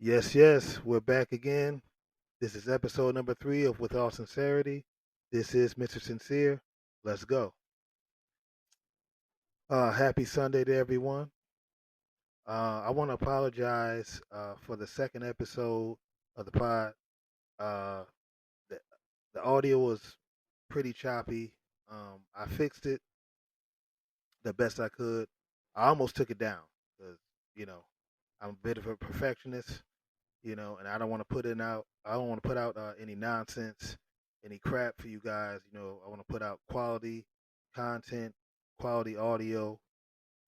Yes, yes, we're back again. This is episode number 3 of With All Sincerity. This is Mr. Sincere. Let's go. Happy Sunday to everyone. I want to apologize for the second episode of the pod. Uh, the, the audio was pretty choppy. I fixed it the best I could. I almost took it down because, you know, I'm a bit of a perfectionist, and I don't want to put it out. I don't want to put out any nonsense, any crap for you guys. I want to put out quality content, quality audio.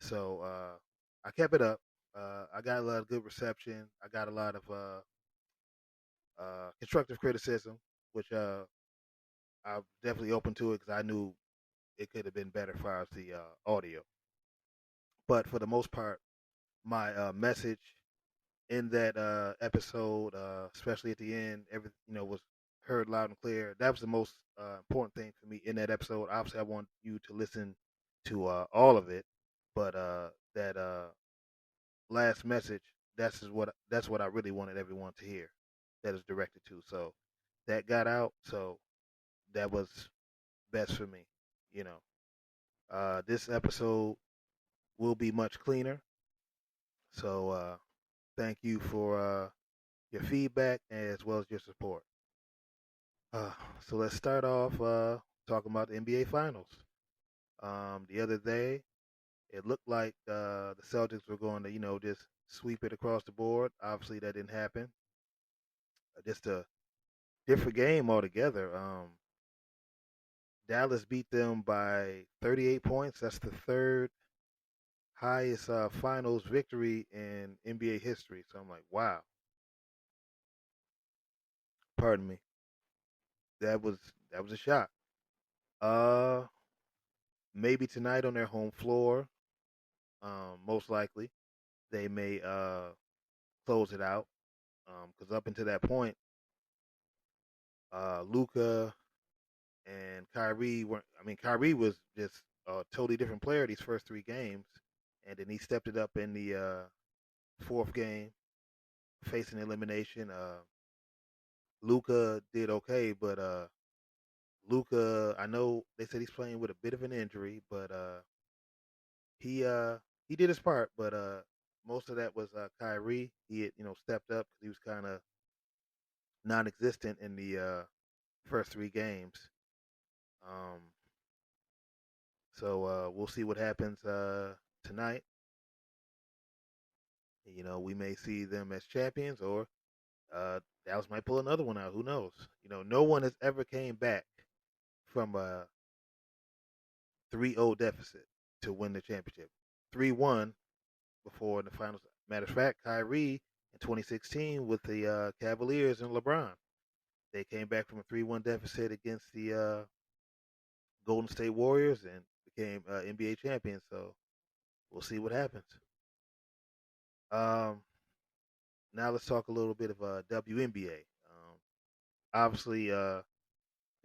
So I kept it up. I got a lot of good reception. I got a lot of constructive criticism, which I'm definitely open to it because I knew it could have been better as far as the audio. But for the most part, my message in that episode, especially at the end, was heard loud and clear. That was the most important thing for me in that episode. Obviously, I want you to listen to all of it, but that last message, that's what I really wanted everyone to hear. That is directed to. So that got out. So that was best for me. You know, this episode will be much cleaner. So thank you for your feedback as well as your support. Uh, so let's start off talking about the NBA Finals. The other day, it looked like the Celtics were going to, just sweep it across the board. Obviously, that didn't happen. Just a different game altogether. Dallas beat them by 38 points. That's the third highest finals victory in NBA history. So I'm like, wow. Pardon me. That was that was a shock. Uh, Maybe tonight on their home floor. Most likely they may close it out. Because up until that point, Luca and Kyrie weren't. I mean, Kyrie was just a totally different player these first three games, and then he stepped it up in the fourth game, facing elimination. Luca did okay, but Luca, I know they said he's playing with a bit of an injury, but he uh, he did his part. But most of that was Kyrie. He had, stepped up because he was kind of non-existent in the first three games. Um, so we'll see what happens tonight. We may see them as champions, or Dallas might pull another one out. Who knows? No one has ever came back from a 3-0 deficit to win the championship. 3-1 before in the finals. Matter of fact, Kyrie in 2016 with the Cavaliers and LeBron, they came back from a 3-1 deficit against the Golden State Warriors and became NBA champions. So we'll see what happens. Um, Now let's talk a little bit of WNBA. Obviously, the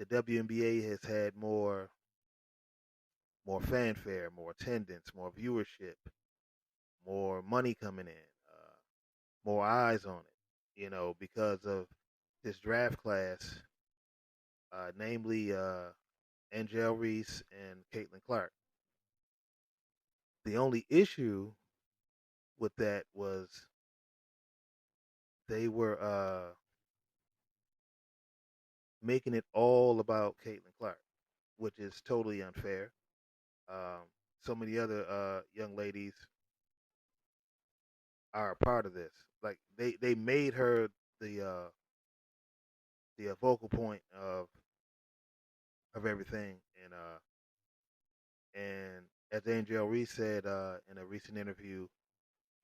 WNBA has had more fanfare, more attendance, more viewership, more money coming in, more eyes on it. Because of this draft class, namely Angel Reese and Caitlin Clark. The only issue with that was they were making it all about Caitlin Clark, which is totally unfair. Um, so many other young ladies are a part of this. Like they made her the uh, the vocal point of everything, and as Angel Reese said in a recent interview,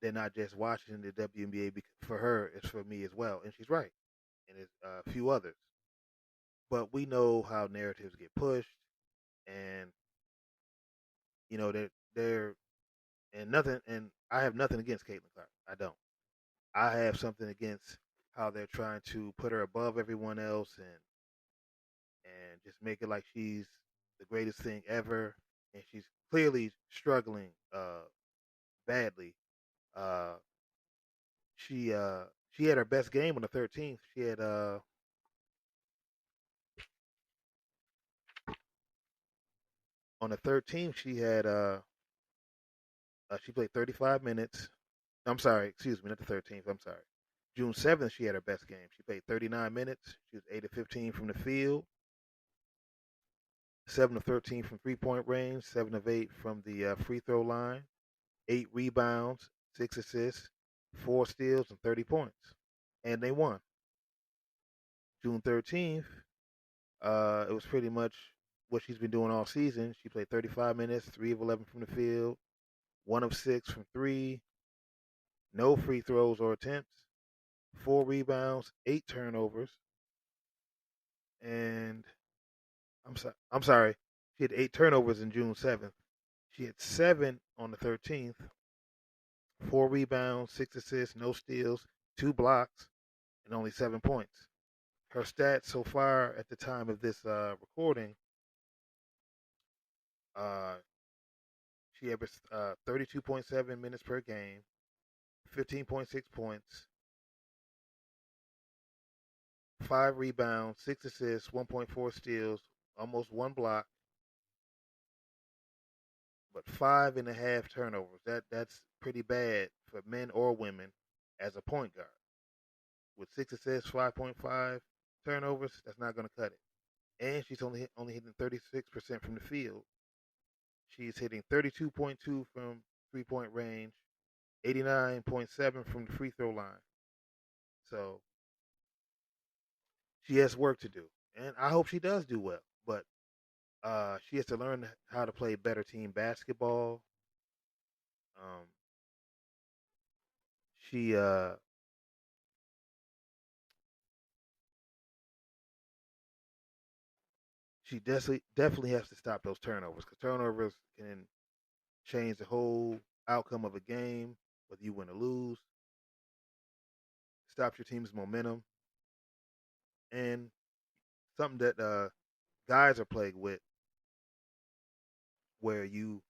they're not just watching the WNBA for her; it's for me as well, and she's right, and it's a few others. But we know how narratives get pushed, and they're and nothing. And I have nothing against Caitlin Clark. I don't. I have something against how they're trying to put her above everyone else and just make it like she's the greatest thing ever, and she's clearly struggling badly. Uh, she She had her best game on the 13th. On the 13th she played 35 minutes. I'm sorry, excuse me, not the 13th. I'm sorry. June 7th, she had her best game. She played 39 minutes. She was 8 of 15 from the field, 7 of 13 from 3-point range, 7 of 8 from the free throw line, 8 rebounds, 6 assists, 4 steals, and 30 points. And they won. June 13th, it was pretty much what she's been doing all season. She played 35 minutes, 3 of 11 from the field, 1 of 6 from 3, no free throws or attempts, 4 rebounds, 8 turnovers, and I'm sorry. She had 8 turnovers in June 7th. She had 7 on the 13th, 4 rebounds, 6 assists, no steals, 2 blocks, and only 7 points. Her stats so far at the time of this recording, uh, she averaged 32.7 minutes per game, 15.6 points, 5 rebounds, 6 assists, 1.4 steals, almost 1 block, but 5.5 turnovers. That's pretty bad for men or women as a point guard. With 6 assists, 5.5 turnovers, that's not going to cut it. And she's only hitting 36% from the field. She's hitting 32.2 from 3-point range, 89.7 from the free throw line. So she has work to do, and I hope she does do well. But she has to learn how to play better team basketball. Um, she she definitely has to stop those turnovers because turnovers can change the whole outcome of a game, whether you win or lose. Stops your team's momentum, and something that guys are plagued with, where you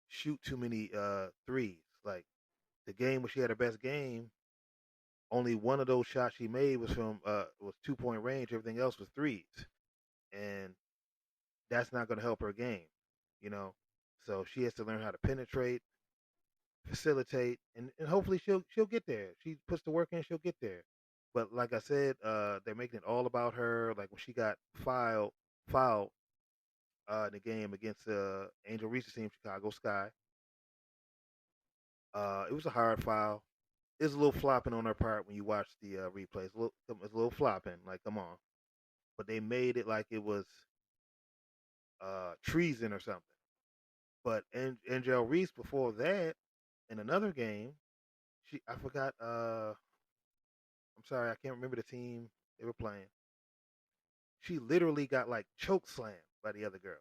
shoot too many threes. Like the game where she had her best game, only one of those shots she made was 2-point range. Everything else was threes, and that's not going to help her game. You know, so she has to learn how to penetrate, facilitate, and hopefully she'll get there. She puts the work in, she'll get there. But like I said, they're making it all about her. Like when she got fouled in the game against Angel Reese's team, Chicago Sky. It was a hard foul. It was a little flopping on her part when you watch the replays. It's a little flopping. Like, come on. But they made it like it was treason or something. But Angel Reese before that, in another game, I forgot. I'm sorry, I can't remember the team they were playing. She literally got like choke slammed by the other girl,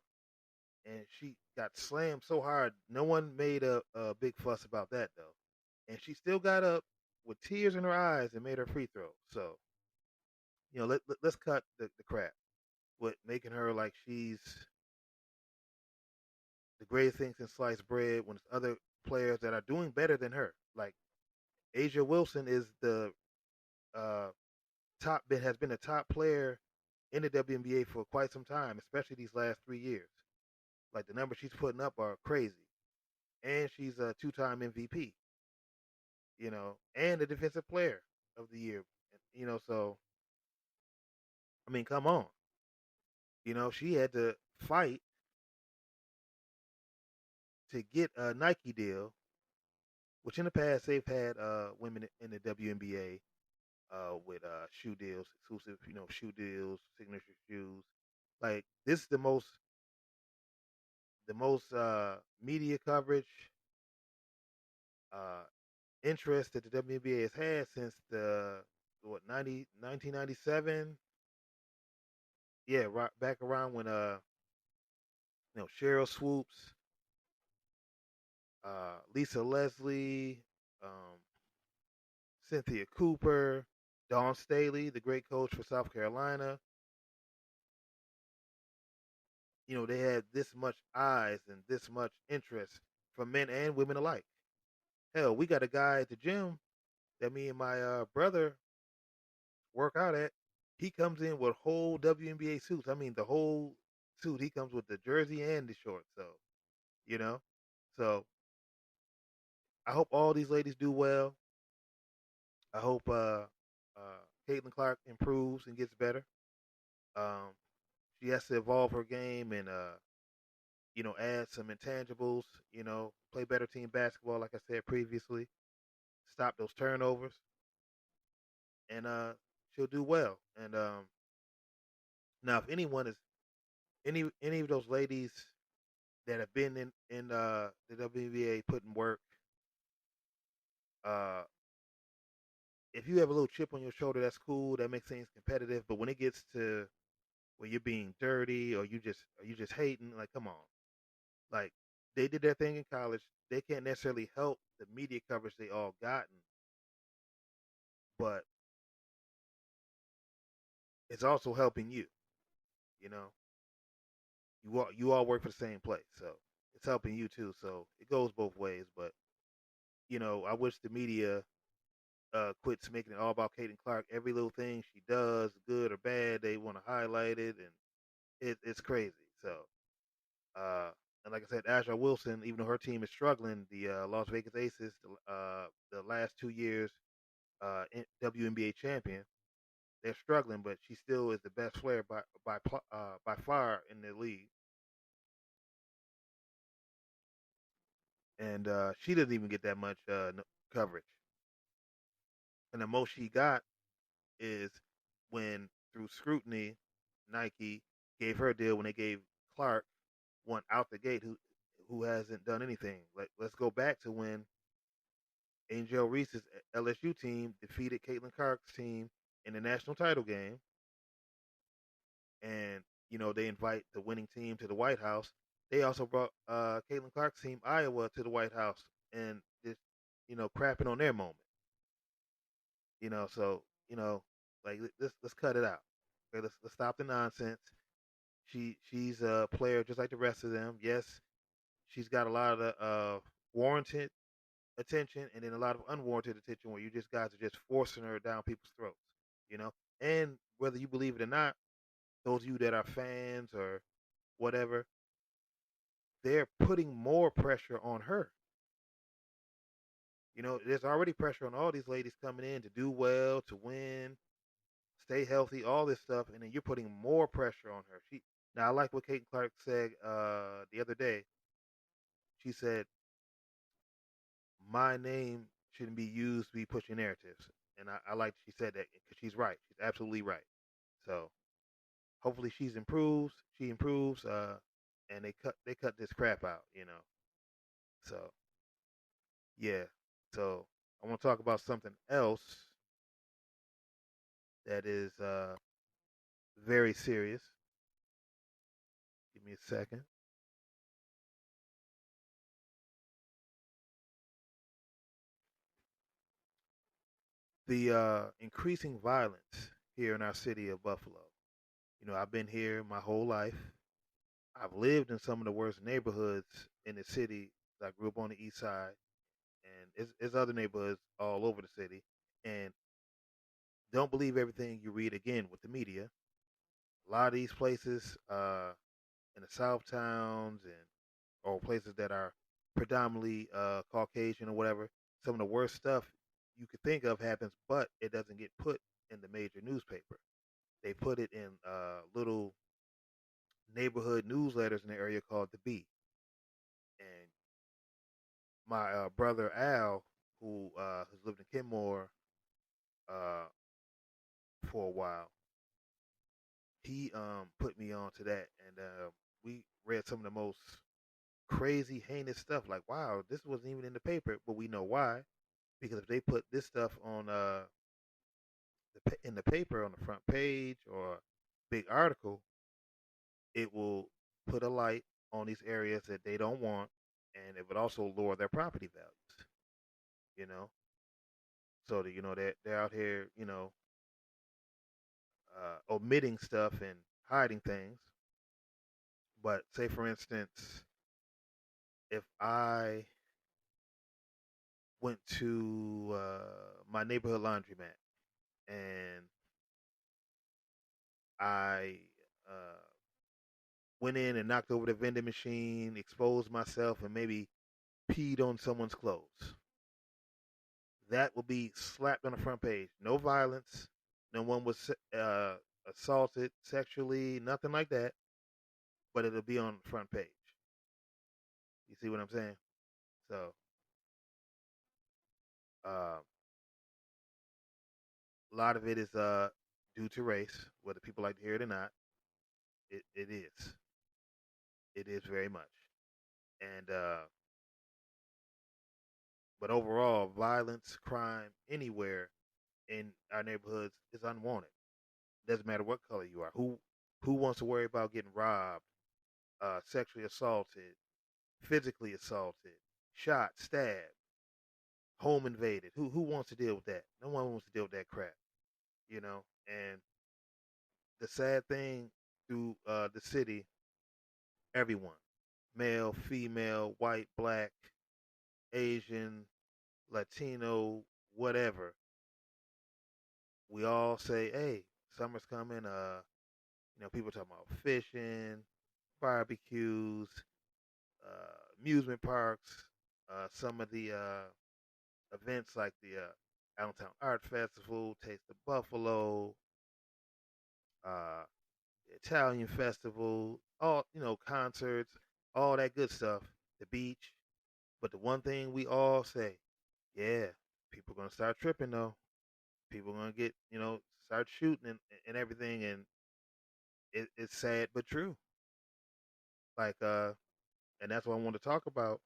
and she got slammed so hard. No one made a big fuss about that though, and she still got up with tears in her eyes and made her free throw. So let's cut the crap with making her like she's the greatest thing since sliced bread when there's other players that are doing better than her. Like Asia Wilson is the uh, has been a top player in the WNBA for quite some time, especially these last 3 years. Like the numbers she's putting up are crazy, and she's a two-time MVP. And a defensive player of the year. So I mean, come on. She had to fight to get a Nike deal, which in the past they've had women in the WNBA with shoe deals, exclusive, shoe deals, signature shoes. Like this is the most media coverage, uh, interest that the WNBA has had since the 1997. Yeah, right back around when Cheryl Swoops, Lisa Leslie, um, Cynthia Cooper, Dawn Staley, the great coach for South Carolina. They had this much eyes and this much interest from men and women alike. Hell, we got a guy at the gym. that me and my brother work out at, he comes in with whole WNBA suits. I mean, the whole suit. He comes with the jersey and the shorts. So, you know, so I hope all these ladies do well. I hope Caitlin Clark improves and gets better. Um, she has to evolve her game and add some intangibles. Play better team basketball, like I said previously. Stop those turnovers, and she'll do well. And now, if anyone is any of those ladies that have been in the WNBA putting work, uh, if you have a little chip on your shoulder, that's cool. That makes things competitive. But when it gets to where you're being dirty or you just hating, like, come on, like they did their thing in college. They can't necessarily help the media coverage they all gotten, but it's also helping you. You know, you all work for the same place, so it's helping you too. So it goes both ways. But I wish the media quits making it all about Caitlin Clark. Every little thing she does, good or bad, they want to highlight it, and it's crazy. So, uh, and like I said, Asher Wilson, even though her team is struggling, the Las Vegas Aces, the last 2 years WNBA champion, they're struggling, but she still is the best player by far in the league, and she doesn't even get that much coverage. And the most she got is when through scrutiny, Nike gave her a deal when they gave Clark one out the gate who hasn't done anything. Like, let's go back to when Angel Reese's LSU team defeated Caitlin Clark's team in the national title game, and they invite the winning team to the White House. They also brought Caitlin Clark's team Iowa to the White House, and just crapping on their moment. So like, let's cut it out. Okay, let's stop the nonsense. She's a player just like the rest of them. Yes, she's got a lot of the warranted attention and then a lot of unwarranted attention where you just guys are just forcing her down people's throats. You know, and whether you believe it or not, those of you that are fans or whatever, they're putting more pressure on her. There's already pressure on all these ladies coming in to do well, to win, stay healthy, all this stuff, and then you're putting more pressure on her. Now I like what Kate Clark said the other day. She said, "My name shouldn't be used to be pushing narratives," and I like she said that because she's right. She's absolutely right. So hopefully She improves, and they cut this crap out. So yeah. So I want to talk about something else that is very serious. Give me a second. The increasing violence here in our city of Buffalo. I've been here my whole life. I've lived in some of the worst neighborhoods in the city. I grew up on the east side, and it's other neighborhoods all over the city. And don't believe everything you read again with the media. A lot of these places in the south towns and or places that are predominantly Caucasian or whatever, some of the worst stuff you could think of happens, but it doesn't get put in the major newspaper. They put it in little neighborhood newsletters in the area called the Bee. And my brother Al, who has lived in Kenmore uh, for a while, he put me on to that, and we read some of the most crazy, heinous stuff. Like, wow, this wasn't even in the paper, but we know why, because if they put this stuff on in the paper on the front page or big article, it will put a light on these areas that they don't want, and it would also lower their property values. You know, so that they're out here, omitting stuff and hiding things. But say, for instance, if I went to my neighborhood laundromat, and I uh, went in and knocked over the vending machine, exposed myself, and maybe peed on someone's clothes. That will be slapped on the front page. No violence. No one was assaulted sexually. Nothing like that. But it'll be on the front page. You see what I'm saying? So, uh, a lot of it is due to race, whether people like to hear it or not. It is. It is very much. And but overall, violence, crime anywhere in our neighborhoods is unwanted. Doesn't matter what color you are. Who wants to worry about getting robbed, sexually assaulted, physically assaulted, shot, stabbed, home invaded? Who wants to deal with that? No one wants to deal with that crap, you know. And the sad thing through the city, everyone, male, female, white, black, Asian, Latino, whatever, we all say, "Hey, summer's coming." People talking about fishing, barbecues, amusement parks, some of the events like the Allentown Art Festival, Taste of Buffalo, uh, Italian Festival, all concerts, all that good stuff, the beach. But the one thing we all say, yeah, people are gonna start tripping though. People are gonna get start shooting and everything, and it's sad but true. Like and that's what I want to talk about.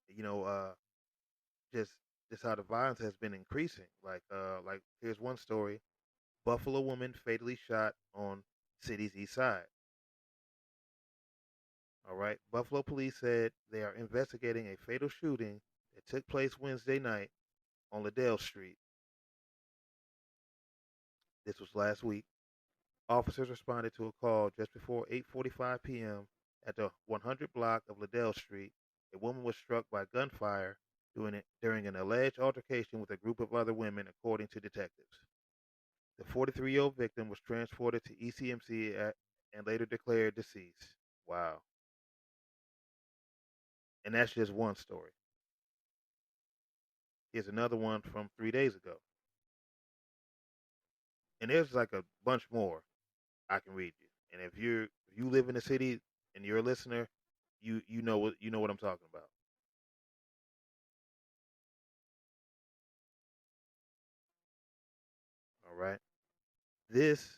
You know, just just how the violence has been increasing. Like here's one story: Buffalo woman fatally shot on city's east side. All right, Buffalo police said they are investigating a fatal shooting that took place Wednesday night on Liddell Street. This was last week. Officers responded to a call just before 8:45 p.m. at the 100 block of Liddell Street. A woman was struck by gunfire during an alleged altercation with a group of other women, according to detectives. The 43-year-old victim was transported to ECMC and later declared deceased. Wow. And that's just one story. Here's another one from 3 days ago. And there's like a bunch more I can read you. And if you live in the city and you're a listener, you know what I'm talking about. All right. This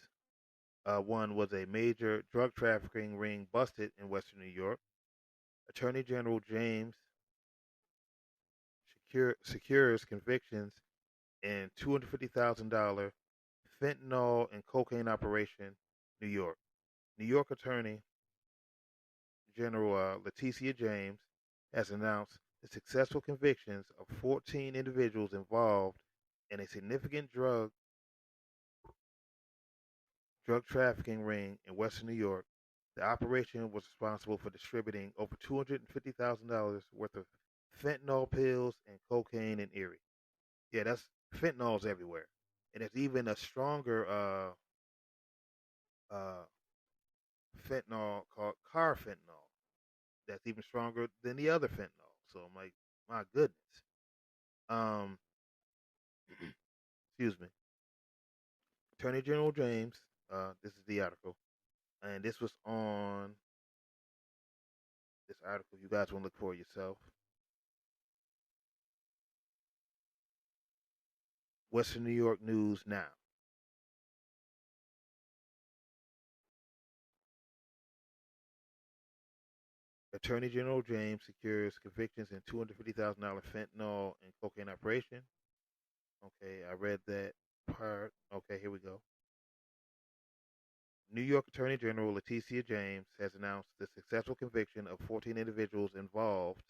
one was a major drug trafficking ring busted in Western New York. Attorney General James secures convictions in $250,000 fentanyl and cocaine operation, New York. New York Attorney General Leticia James has announced the successful convictions of 14 individuals involved in a significant drug trafficking ring in Western New York. The operation was responsible for distributing over $250,000 worth of fentanyl pills and cocaine in Erie. Yeah, that's fentanyl's everywhere, and it's even a stronger uh, fentanyl called carfentanil. That's even stronger than the other fentanyl. So I'm like, my goodness. Um, excuse me. Attorney General James. This is the article, and this was on this article. You guys want to look for it yourself. Western New York News Now. Attorney General James secures convictions in $250,000 fentanyl and cocaine operation. Okay, I read that part. Okay, here we go. New York Attorney General Leticia James has announced the successful conviction of 14 individuals involved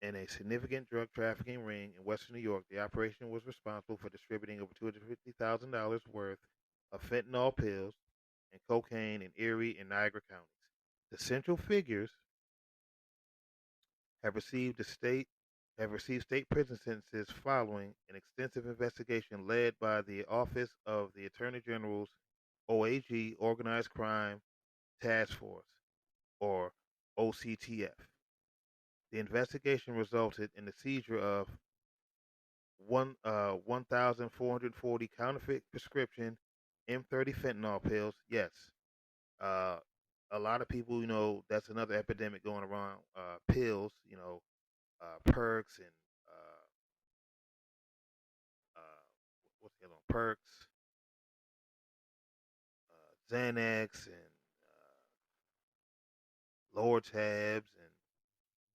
in a significant drug trafficking ring in Western New York. The operation was responsible for distributing over $250,000 worth of fentanyl pills and cocaine in Erie and Niagara counties. The central figures have received the state have received state prison sentences following an extensive investigation led by the Office of the Attorney General's OAG Organized Crime Task Force, or OCTF. The investigation resulted in the seizure of 1,440 counterfeit prescription M30 fentanyl pills. Yes, uh, a lot of people, that's another epidemic going around. Pills, perks and uh, what's the other one? Perks, Xanax, and Lortabs, and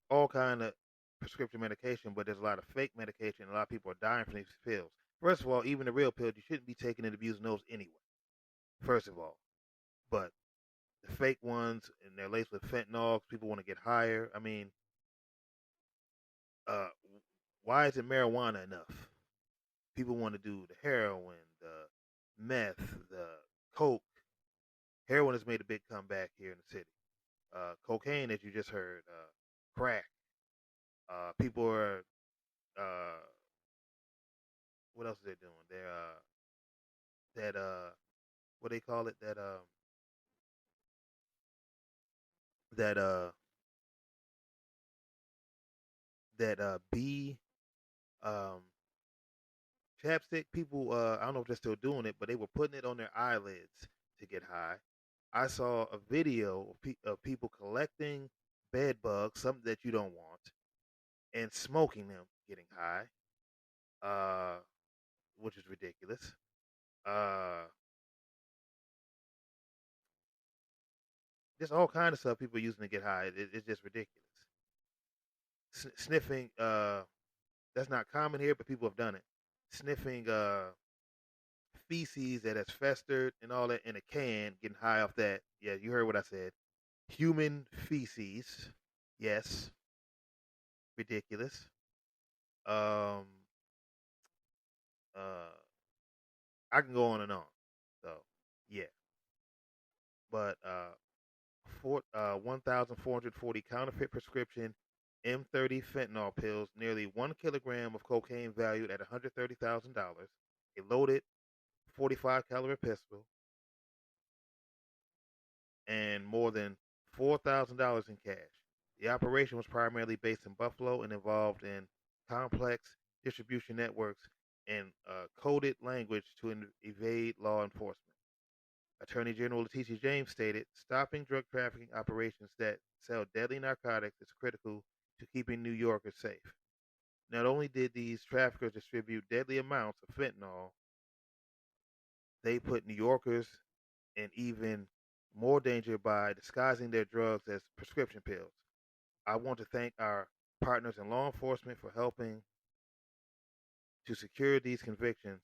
all kind of prescription medication. But there's a lot of fake medication. And a lot of people are dying from these pills. First of all, even the real pills, you shouldn't be taking and abusing those anyway. First of all, but the fake ones and they're laced with fentanyl. People want to get higher. I mean, uh, why isn't marijuana enough? People want to do the heroin, the meth, the coke. Heroin has made a big comeback here in the city. Cocaine, as you just heard, crack. People are, uh, what else are they doing? What they call it? That, B, um, chapstick. People, I don't know if they're still doing it, but they were putting it on their eyelids to get high. I saw a video of people collecting bed bugs, something that you don't want, and smoking them, getting high, uh, which is ridiculous. Uh, just all kind of stuff people are using to get high. It's just ridiculous. Sniffing, that's not common here, but people have done it. Sniffing feces that has festered and all that in a can, getting high off that. Yeah, you heard what I said. Human feces. Yes, ridiculous. Um, uh, I can go on and on. So, yeah. But 1,440 counterfeit prescription M30 fentanyl pills, nearly 1 kilogram of cocaine valued at $130,000, a loaded 45 caliber pistol, and more than $4,000 in cash. The operation was primarily based in Buffalo and involved in complex distribution networks and coded language to evade law enforcement. Attorney General Letitia James stated, stopping drug trafficking operations that sell deadly narcotics is critical to keeping New Yorkers safe. Not only did these traffickers distribute deadly amounts of fentanyl, they put New Yorkers in even more danger by disguising their drugs as prescription pills. I want to thank our partners in law enforcement for helping to secure these convictions.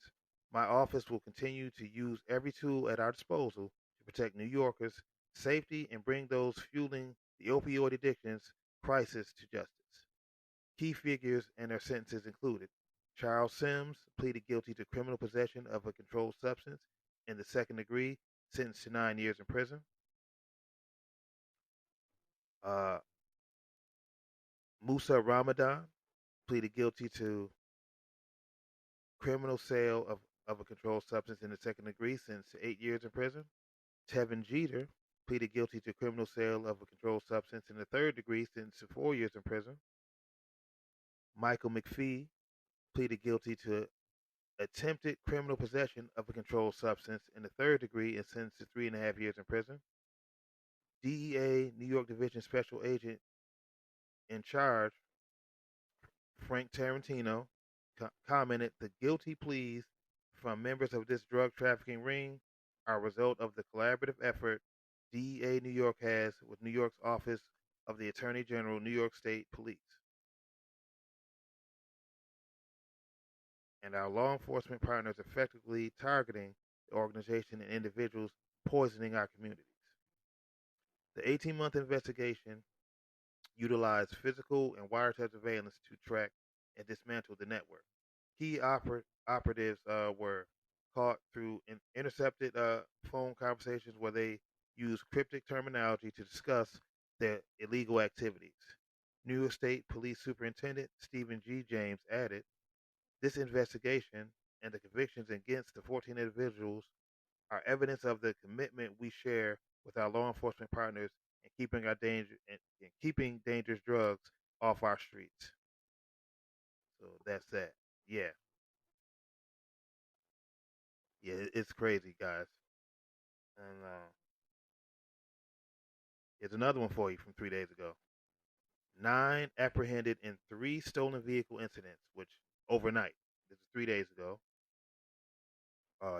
My office will continue to use every tool at our disposal to protect New Yorkers' safety and bring those fueling the opioid addictions crisis to justice. Key figures and their sentences included Charles Sims pleaded guilty to criminal possession of a controlled substance in the second degree, sentenced to 9 years in prison. Uh, Musa Ramadan pleaded guilty to criminal sale of a controlled substance in the second degree, sentenced to 8 years in prison. Tevin Jeter pleaded guilty to criminal sale of a controlled substance in the third degree, sentenced to 4 years in prison. Michael McPhee pleaded guilty to attempted criminal possession of a controlled substance in the third degree and sentenced to 3.5 years in prison. DEA New York Division Special Agent in charge, Frank Tarantino, commented the guilty pleas from members of this drug trafficking ring are a result of the collaborative effort DEA New York has with New York's Office of the Attorney General, New York State Police, and our law enforcement partners effectively targeting the organization and individuals poisoning our communities. The 18-month investigation utilized physical and wiretap surveillance to track and dismantle the network. Key operatives were caught through intercepted phone conversations where they used cryptic terminology to discuss their illegal activities. New York State Police Superintendent Stephen G. James added, "This investigation and the convictions against the 14 individuals are evidence of the commitment we share with our law enforcement partners in keeping dangerous drugs off our streets." So that's that. Yeah, yeah, it's crazy, guys. And here's another one for you from 3 days ago. 9 apprehended in 3 stolen vehicle incidents, which overnight. This is 3 days ago.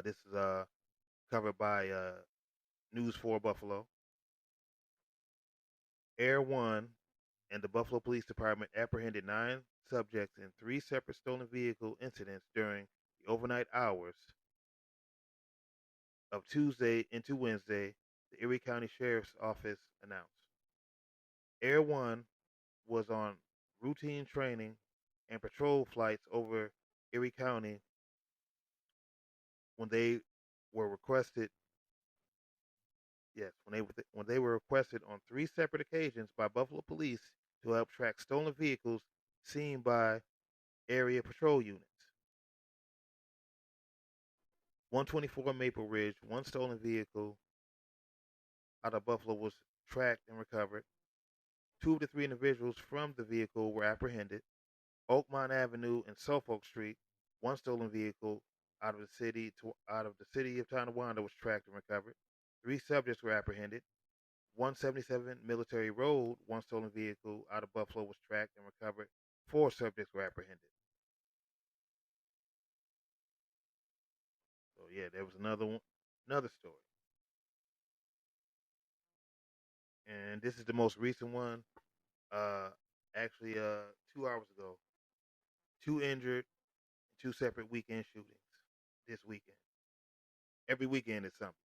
This is covered by News 4 Buffalo. Air One and the Buffalo Police Department apprehended 9 subjects in 3 separate stolen vehicle incidents during the overnight hours of Tuesday into Wednesday, the Erie County Sheriff's Office announced. Air One was on routine training and patrol flights over Erie County when they were requested. Yes, when they were requested on 3 separate occasions by Buffalo Police to help track stolen vehicles seen by area patrol units. 124 Maple Ridge, one stolen vehicle out of Buffalo was tracked and recovered. 2 of the 3 individuals from the vehicle were apprehended. Oakmont Avenue and Suffolk Street, one stolen vehicle out of the city of Tonawanda was tracked and recovered. 3 subjects were apprehended. 177 Military Road, one stolen vehicle out of Buffalo was tracked and recovered. 4 subjects were apprehended. So yeah, there was another story, and this is the most recent one. Uh, actually, 2 hours ago, 2 injured, 2 separate weekend shootings this weekend. Every weekend is something.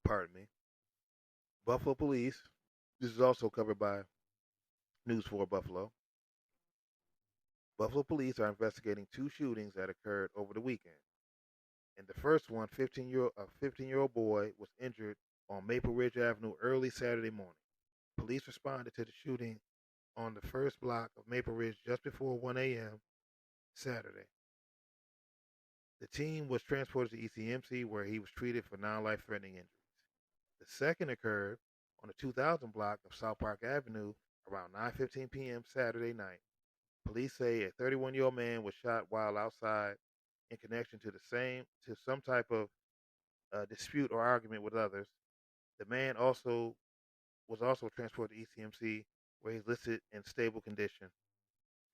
Pardon me. Buffalo Police. This is also covered by News 4 Buffalo. Buffalo Police are investigating 2 shootings that occurred over the weekend. In the first one, a 15-year-old boy was injured on Maple Ridge Avenue early Saturday morning. Police responded to the shooting on the first block of Maple Ridge just before 1 a.m. Saturday. The team was transported to ECMC where he was treated for non-life threatening injuries. The second occurred on the 2000 block of South Park Avenue around 9:15 p.m. Saturday night. Police say a 31-year-old man was shot while outside in connection to some type of dispute or argument with others. The man was also transported to ECMC where he's listed in stable condition.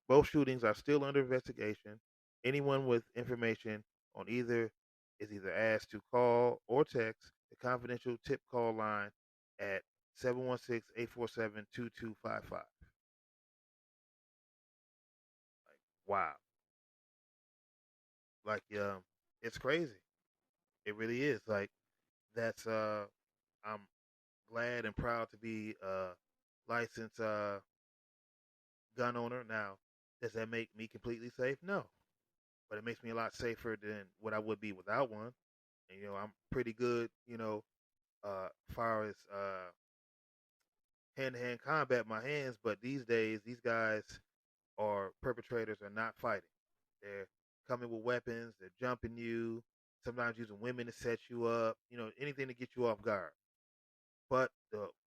Both shootings are still under investigation. Anyone with information on either is either asked to call or text the confidential tip call line at 716-847-2255. Wow. Like it's crazy. It really is. Like that's I'm glad and proud to be a licensed gun owner. Now, does that make me completely safe? No. But it makes me a lot safer than what I would be without one. And I'm pretty good, far as hand to hand combat my hands, but these days these guys or perpetrators are not fighting. They're coming with weapons, they're jumping you, sometimes using women to set you up, anything to get you off guard. But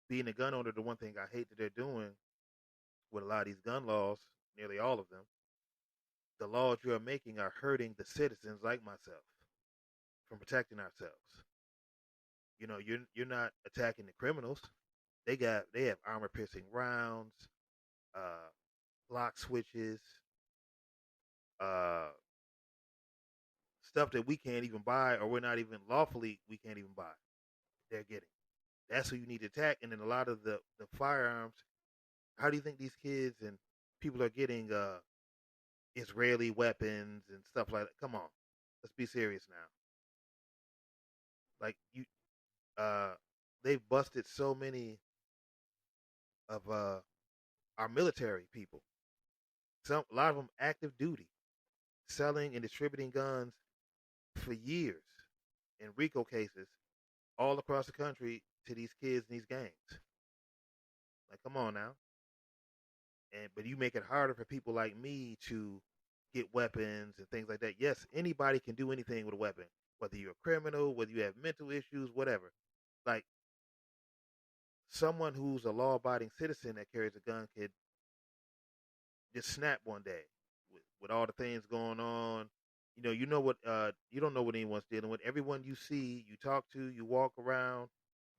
being a gun owner, the one thing I hate that they're doing with a lot of these gun laws, nearly all of them, the laws you are making are hurting the citizens like myself from protecting ourselves. You're not attacking the criminals. They have armor piercing rounds, uh, lock switches, uh, stuff that we can't even buy or we're not even lawfully we can't even buy. They're getting. That's who you need to attack. And then a lot of the firearms. How do you think these kids and people are getting Israeli weapons and stuff like that? Come on, let's be serious now. Like uh, they've busted so many of our military people. A lot of them active duty, selling and distributing guns for years, in RICO cases all across the country to these kids in these gangs. Like, come on now. And but you make it harder for people like me to get weapons and things like that. Yes, anybody can do anything with a weapon, whether you're a criminal, whether you have mental issues, whatever. Like, someone who's a law-abiding citizen that carries a gun could just snap one day with all the things going on. You know what you don't know what anyone's dealing with. Everyone you see, you talk to, you walk around,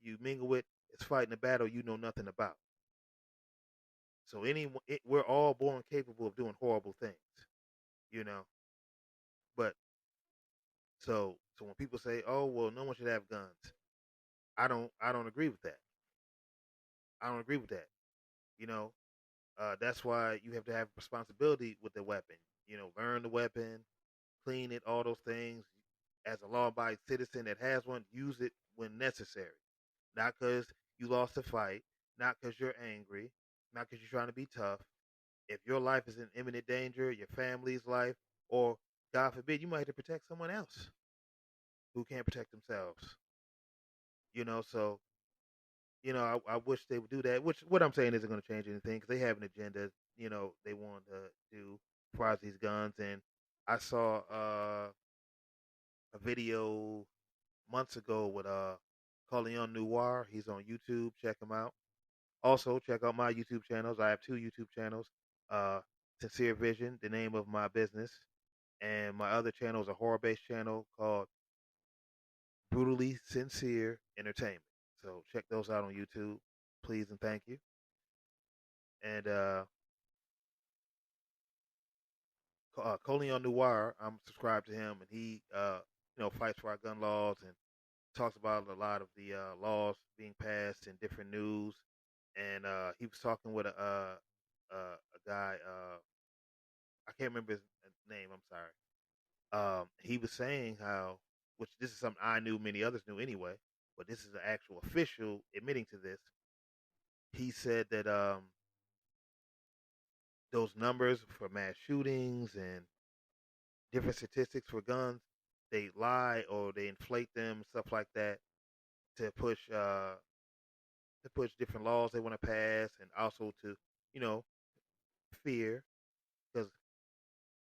you mingle with, is fighting a battle you know nothing about. So we're all born capable of doing horrible things, you know. But so when people say, "Oh, well, no one should have guns," I don't agree with that. I don't agree with that. You know, that's why you have to have responsibility with the weapon. Learn the weapon, clean it, all those things. As a law-abiding citizen that has one, use it when necessary. Not because you lost a fight, not because you're angry, not because you're trying to be tough. If your life is in imminent danger, your family's life, or God forbid, you might have to protect someone else who can't protect themselves. So I wish they would do that. Which what I'm saying isn't going to change anything because they have an agenda. They want to do as far as these guns. And I saw a video months ago with Corleone Noir. He's on YouTube. Check him out. Also, check out my YouTube channels. I have two YouTube channels. Uh, Sincere Vision, the name of my business, and my other channel is a horror-based channel called Brutally Sincere Entertainment. So check those out on YouTube, please and thank you. And Corleone Noir, I'm subscribed to him, and he fights for our gun laws and talks about a lot of the laws being passed in different news. And he was talking with a guy. I can't remember his name. I'm sorry. He was saying how, which this is something I knew, many others knew anyway, but this is an actual official admitting to this. He said that those numbers for mass shootings and different statistics for guns, they lie or they inflate them, stuff like that, to push different laws they want to pass, and also to you know fear. Because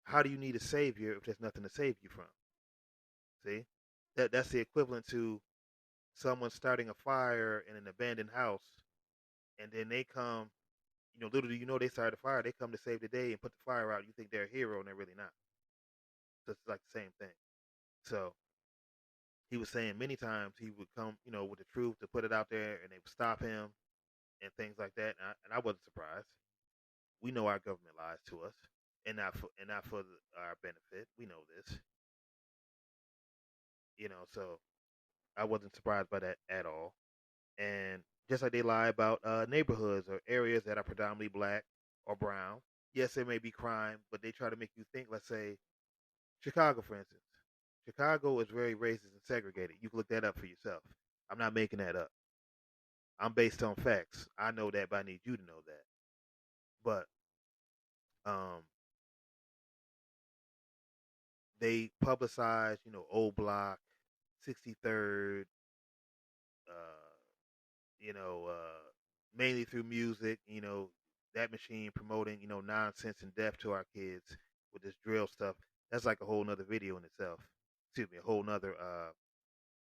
how do you need a savior if there's nothing to save you from? See, that's the equivalent to someone starting a fire in an abandoned house, and then they come. Little do you know they started a fire. They come to save the day and put the fire out. You think they're a hero, and they're really not. So it's like the same thing. So he was saying many times he would come, with the truth to put it out there, and they would stop him and things like that. And I wasn't surprised. We know our government lies to us, and not for our benefit. We know this, So I wasn't surprised by that at all. And just like they lie about neighborhoods or areas that are predominantly black or brown, yes, there may be crime, but they try to make you think. Let's say Chicago, for instance. Chicago is very racist and segregated. You can look that up for yourself. I'm not making that up. I'm based on facts. I know that, but I need you to know that. But um, they publicize, Old Block, 63rd, uh, you know, mainly through music, that machine promoting, nonsense and death to our kids with this drill stuff. That's like a whole nother video in itself. Excuse me, a whole nother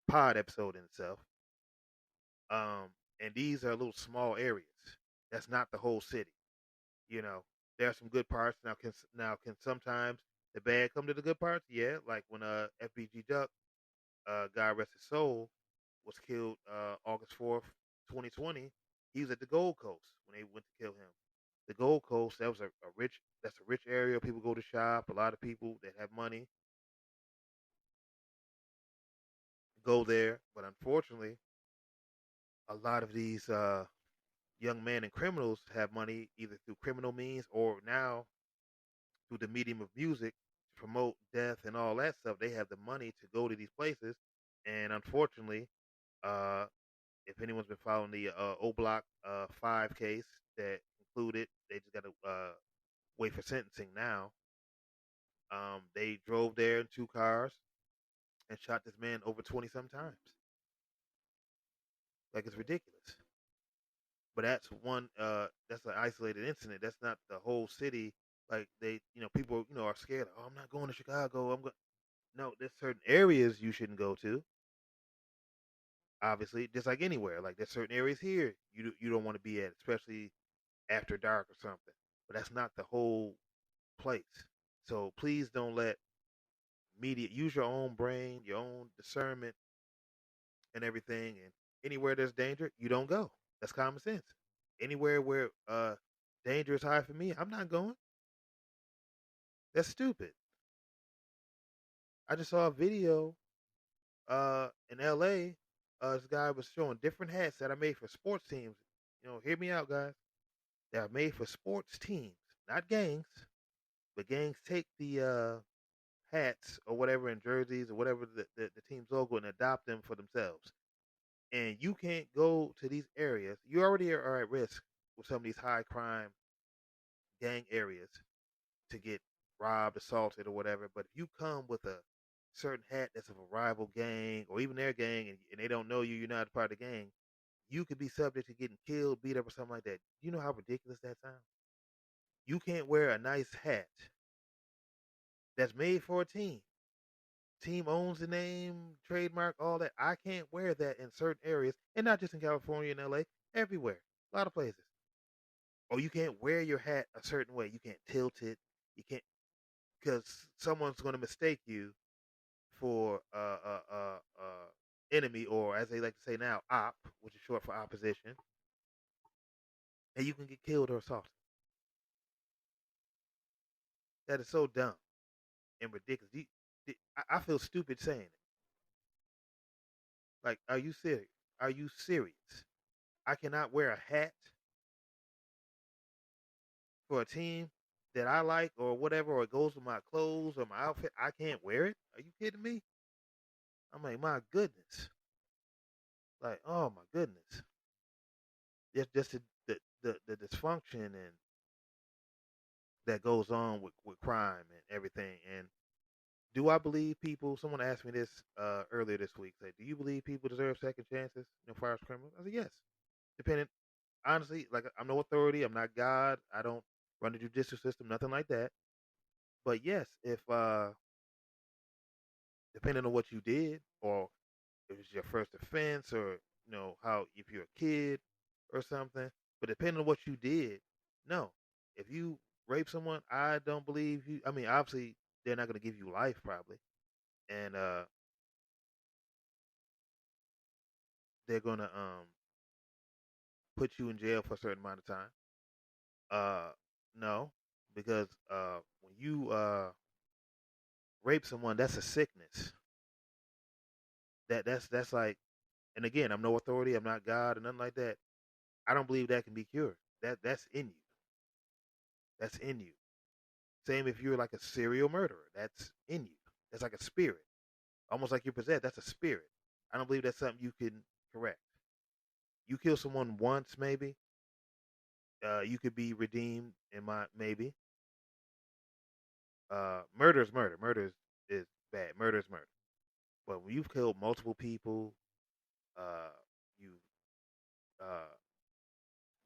pod episode in itself. Um, and these are little small areas. That's not the whole city. You know, there are some good parts. Now can sometimes the bad come to the good parts? Yeah, like when FBG Duck, God rest his soul, was killed August 4th, 2020. He was at the Gold Coast when they went to kill him. The Gold Coast, that was that's a rich area. People go to shop. A lot of people that have money go there. But unfortunately, a lot of these young men and criminals have money either through criminal means or now through the medium of music to promote death and all that stuff. They have the money to go to these places, and unfortunately, uh, if anyone's been following the O Block 5 case that included, they just got to wait for sentencing now. They drove there in two cars, and shot this man over 20 some times. Like, it's ridiculous. But that's one. That's an isolated incident. That's not the whole city. Like, they, people, are scared. Oh, I'm not going to Chicago. I'm going. No, there's certain areas you shouldn't go to. Obviously, just like anywhere. Like, there's certain areas here you don't want to be at, especially after dark or something. But that's not the whole place. So please don't let media use your own brain, your own discernment, and everything. And anywhere there's danger, you don't go. That's common sense. Anywhere where danger is high for me, I'm not going. That's stupid. I just saw a video in LA. This guy was showing different hats that I made for sports teams. Hear me out, guys. They are made for sports teams, not gangs. But gangs take the hats or whatever and jerseys or whatever the team's logo and adopt them for themselves. And you can't go to these areas. You already are at risk with some of these high crime gang areas to get robbed, assaulted, or whatever. But if you come with a certain hat that's of a rival gang or even their gang and they don't know you, you're not a part of the gang, you could be subject to getting killed, beat up, or something like that. You know how ridiculous that sounds? You can't wear a nice hat that's made for a team. Team owns the name, trademark, all that. I can't wear that in certain areas, and not just in California and LA, everywhere, a lot of places. Or you can't wear your hat a certain way. You can't tilt it. You can't because someone's going to mistake you for enemy, or as they like to say now, op, which is short for opposition, and you can get killed or assaulted. That is so dumb and ridiculous. I feel stupid saying it. Like, are you serious? Are you serious? I cannot wear a hat for a team that I like or whatever, or it goes with my clothes or my outfit. I can't wear it. Are you kidding me? I'm like, my goodness. Like, oh my goodness. Just the dysfunction and that goes on with crime and everything. And do I believe people? Someone asked me this earlier this week. Say, do you believe people deserve second chances? As far as criminals, I said yes. Depending, honestly, like I'm no authority. I'm not God. I don't run the judicial system. Nothing like that. But yes, if depending on what you did, or if it's your first offense, or how if you're a kid or something. But depending on what you did, no. If you rape someone, I don't believe you. I mean, obviously they're not going to give you life probably, and they're going to put you in jail for a certain amount of time. No, because when you rape someone, that's a sickness. That's like, and again, I'm no authority. I'm not God or nothing like that. I don't believe that can be cured. That's in you. That's in you. Same if you're like a serial murderer. That's in you. That's like a spirit. Almost like you're possessed. That's a spirit. I don't believe that's something you can correct. You kill someone once, maybe. You could be redeemed in my maybe. Murder is murder. Murder is bad. Murder is murder. But when you've killed multiple people, uh, you uh,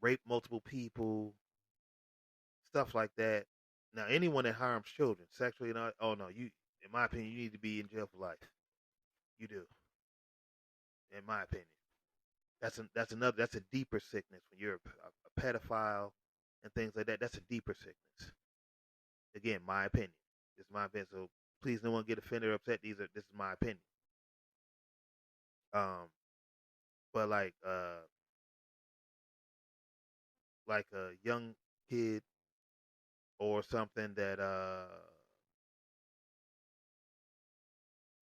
raped multiple people, stuff like that. Now, anyone that harms children sexually, not oh no, you. In my opinion, you need to be in jail for life. You do, in my opinion. That's a deeper sickness when you're a pedophile and things like that. That's a deeper sickness. Again, my opinion. It's my opinion. So please, no one get offended or upset. This is my opinion. Um, but like a young kid or something that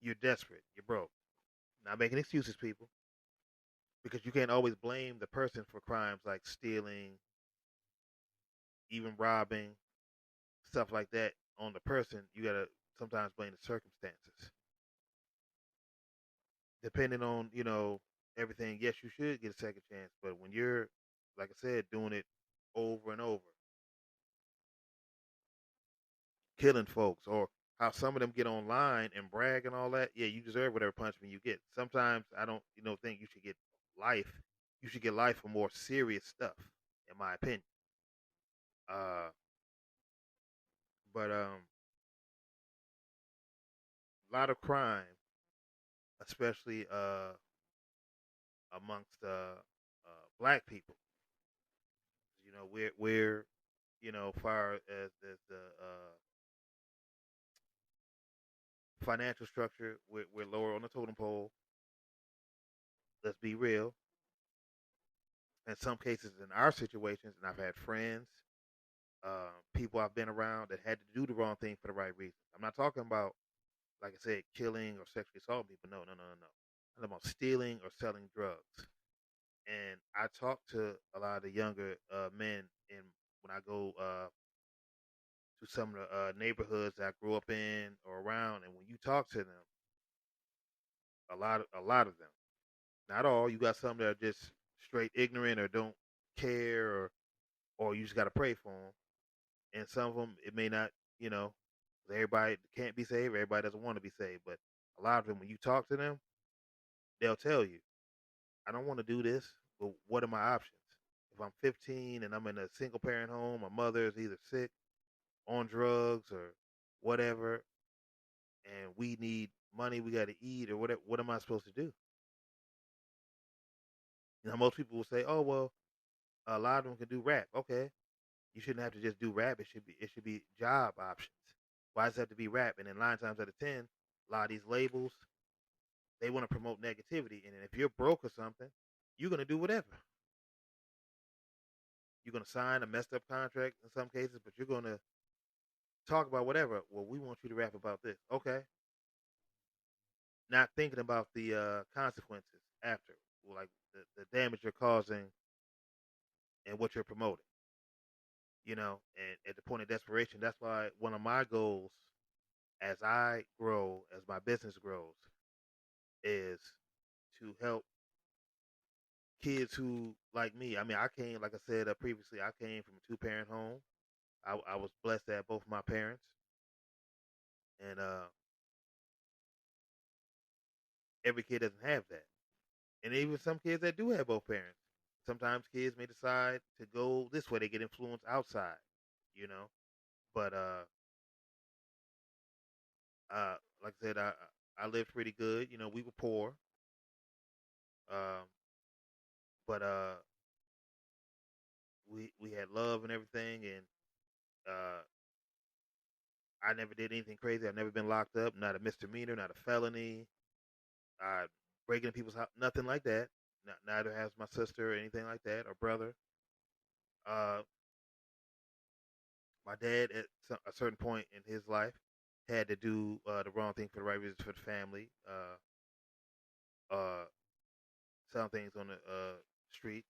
you're desperate, you're broke. Not making excuses, people, because you can't always blame the person for crimes like stealing, even robbing, stuff like that on the person. You gotta sometimes blame the circumstances. Depending on everything, yes, you should get a second chance. But when you're, like I said, doing it over and over, killing folks, or how some of them get online and brag and all that. Yeah, you deserve whatever punishment you get. Sometimes I don't, think you should get life. You should get life for more serious stuff, in my opinion. Uh, but a lot of crime, especially amongst black people. We're far as the financial structure, we're lower on the totem pole. Let's be real. In some cases, in our situations, and I've had friends, people I've been around that had to do the wrong thing for the right reasons. I'm not talking about, like I said, killing or sexually assaulting people. No, no, no, no, no. I'm talking about stealing or selling drugs. And I talk to a lot of the younger men, and when I go to some of the neighborhoods that I grew up in or around, and when you talk to them, a lot of them, not all. You got some that are just straight ignorant or don't care, or you just got to pray for them. And some of them, it may not, you know, everybody can't be saved. Everybody doesn't want to be saved, but a lot of them, when you talk to them, they'll tell you, "I don't want to do this, but what are my options? If I'm 15 and I'm in a single parent home, my mother is either sick, on drugs, or whatever, and we need money, we got to eat, or whatever. What am I supposed to do?" Most people will say, "Oh well, a lot of them can do rap." Okay, you shouldn't have to just do rap. It should be job options. Why does it have to be rap? And then 9 times out of 10, a lot of these labels, they want to promote negativity. And if you're broke or something, you're gonna do whatever. You're gonna sign a messed up contract in some cases, but you're gonna talk about whatever. Well, we want you to rap about this. Okay, not thinking about the consequences after, like the damage you're causing and what you're promoting. And at the point of desperation, that's why one of my goals as I grow, as my business grows, is to help kids who, like me. I mean, I came, like I said previously, I came from a two-parent home. I was blessed to have both my parents, and every kid doesn't have that. And even some kids that do have both parents, sometimes kids may decide to go this way. They get influenced outside, you know. But like I said, I lived pretty good. We were poor, um, but we had love and everything, and uh, I never did anything crazy. I've never been locked up, not a misdemeanor, not a felony, breaking into people's house, nothing like that. Neither has my sister or anything like that, or brother. Uh, my dad, at a certain point in his life, had to do the wrong thing for the right reasons for the family. Uh, some things on the street,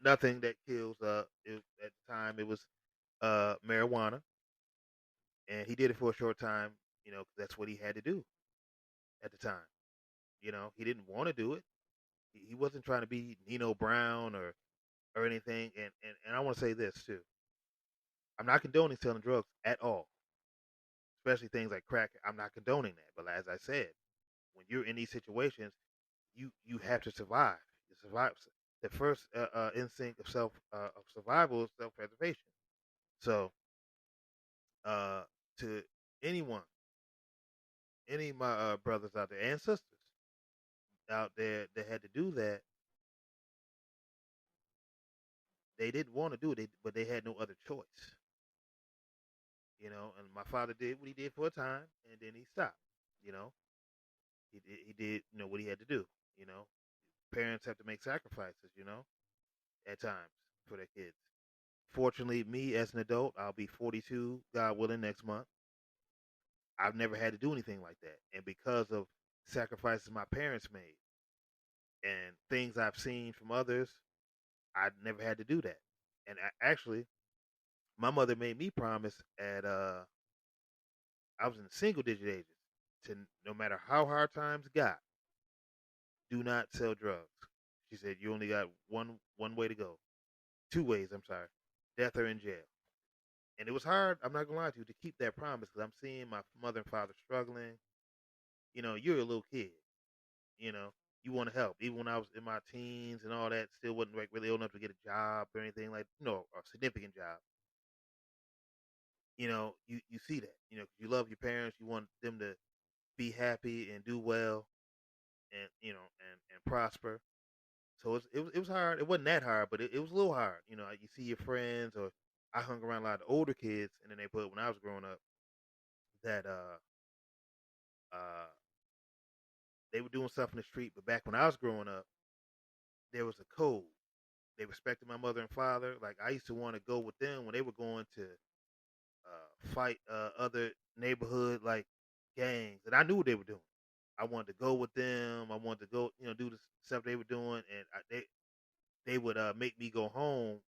nothing that kills. At the time, it was marijuana, and he did it for a short time. 'Cause that's what he had to do at the time. He didn't want to do it. He wasn't trying to be Nino Brown or anything. And I want to say this too. I'm not condoning selling drugs at all, especially things like crack. I'm not condoning that. But as I said, when you're in these situations, you have to survive. You survive. The first instinct of survival is self preservation. So uh, to anyone, any of my brothers out there and sisters out there that had to do that, they didn't want to do it, but they had no other choice. And my father did what he did for a time, and then he stopped. You know, he did what he had to do. You know, Parents have to make sacrifices. At times for their kids. Fortunately, me as an adult, I'll be 42, God willing, next month. I've never had to do anything like that, and because of sacrifices my parents made and things I've seen from others, I never had to do that. And actually, my mother made me promise at I was in the single digit ages to, no matter how hard times got, do not sell drugs. She said you only got one way to go. Two ways, I'm sorry. Death or in jail. And it was hard. I'm not gonna lie to you to keep that promise because I'm seeing my mother and father struggling. You're a little kid. You know, you want to help. Even when I was in my teens and all that, still wasn't like really old enough to get a job or anything like a significant job. You see that. 'Cause you love your parents. You want them to be happy and do well, and and prosper. So it was hard. It wasn't that hard, but it was a little hard. You see your friends, or I hung around a lot of older kids in the neighborhood when I was growing up that uh they were doing stuff in the street. But back when I was growing up, there was a code. They respected my mother and father. Like I used to want to go with them when they were going to fight other neighborhood like gangs, and I knew what they were doing. I wanted to go with them. I wanted to go, do the stuff they were doing, and they would make me go home.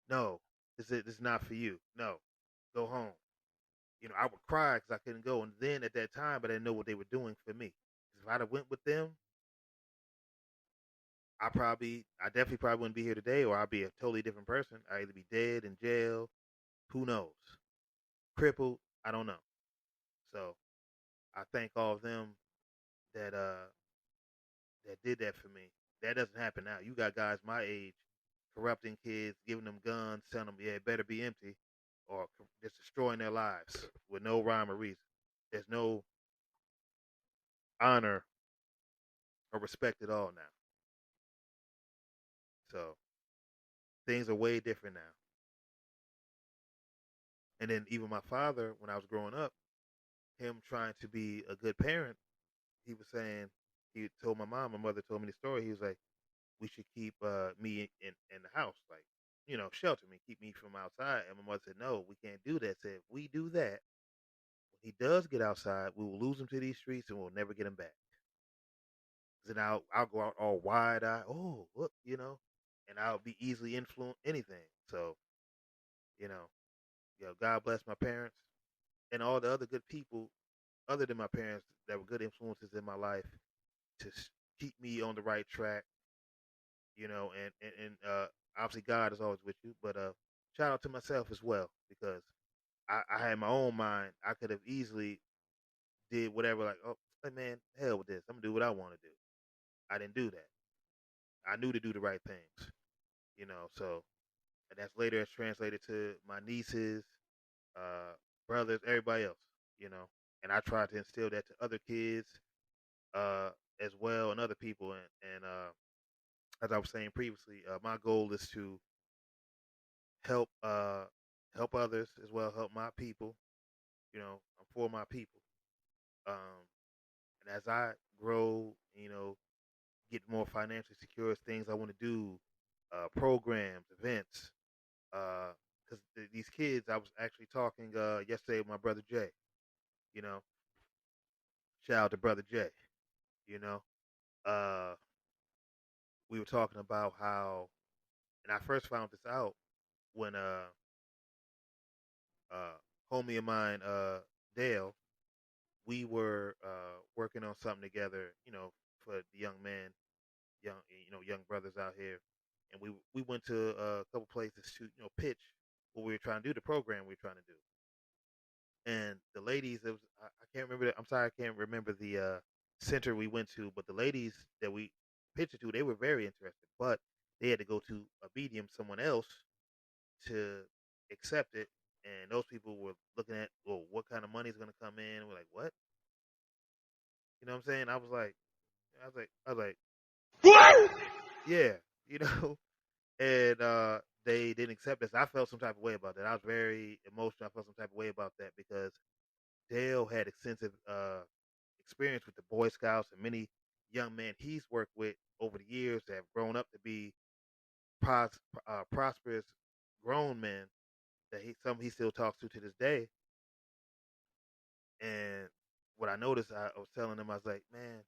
No, this is not for you. No, go home. I would cry because I couldn't go, and then at that time, I didn't know what they were doing for me. 'Cause if I'd have went with them, I definitely probably wouldn't be here today, or I'd be a totally different person. I'd either be dead in jail, who knows, crippled. I don't know. So I thank all of them that did that for me. That doesn't happen now. You got guys my age corrupting kids, giving them guns, telling them, yeah, it better be empty, or just destroying their lives with no rhyme or reason. There's no honor or respect at all now. So things are way different now. And then even my father, when I was growing up, him trying to be a good parent, he was saying, he told my mother told me the story. He was like, we should keep me in the house, like, shelter me, keep me from outside. And my mother said, no, we can't do that. Said, if we do that, when he does get outside, we will lose him to these streets and we'll never get him back. Then I'll go out all wide eyed. Oh, look, and I'll be easily influenced anything. So, you know, God bless my parents and all the other good people other than my parents that were good influences in my life to keep me on the right track. And obviously God is always with you, but shout out to myself as well because I had my own mind. I could have easily did whatever, like, oh, hey man, hell with this. I'm gonna do what I want to do. I didn't do that. I knew to do the right things. So and that's later as translated to my nieces, uh, brothers, everybody else. You know, and I tried to instill that to other kids uh, as well and other people. And as I was saying previously, my goal is to help help others as well, help my people. I'm for my people. Um, and as I grow, get more financially secure, as things I want to do, programs, events. Because these kids, I was actually talking yesterday with my brother Jay. You know, shout out to brother Jay. You know, uh, we were talking about how, and I first found this out when homie of mine, Dale, we were working on something together. For the young man, young brothers out here, and we went to a couple places to pitch what we were trying to do, the program we were trying to do. And the ladies, it was I can't remember. I'm sorry, I can't remember the center we went to, but the ladies that we pitched it to, they were very interested, but they had to go to a medium, someone else, to accept it. And those people were looking at, well, what kind of money is going to come in? We're like, what? You know what I'm saying? I was like, What? yeah, you know. And they didn't accept this. I felt some type of way about that. I was very emotional. I felt some type of way about that because Dale had extensive experience with the Boy Scouts and many young men he's worked with over the years that have grown up to be prosperous grown men that he still talks to this day. And what I noticed, I was telling them, I was like, man,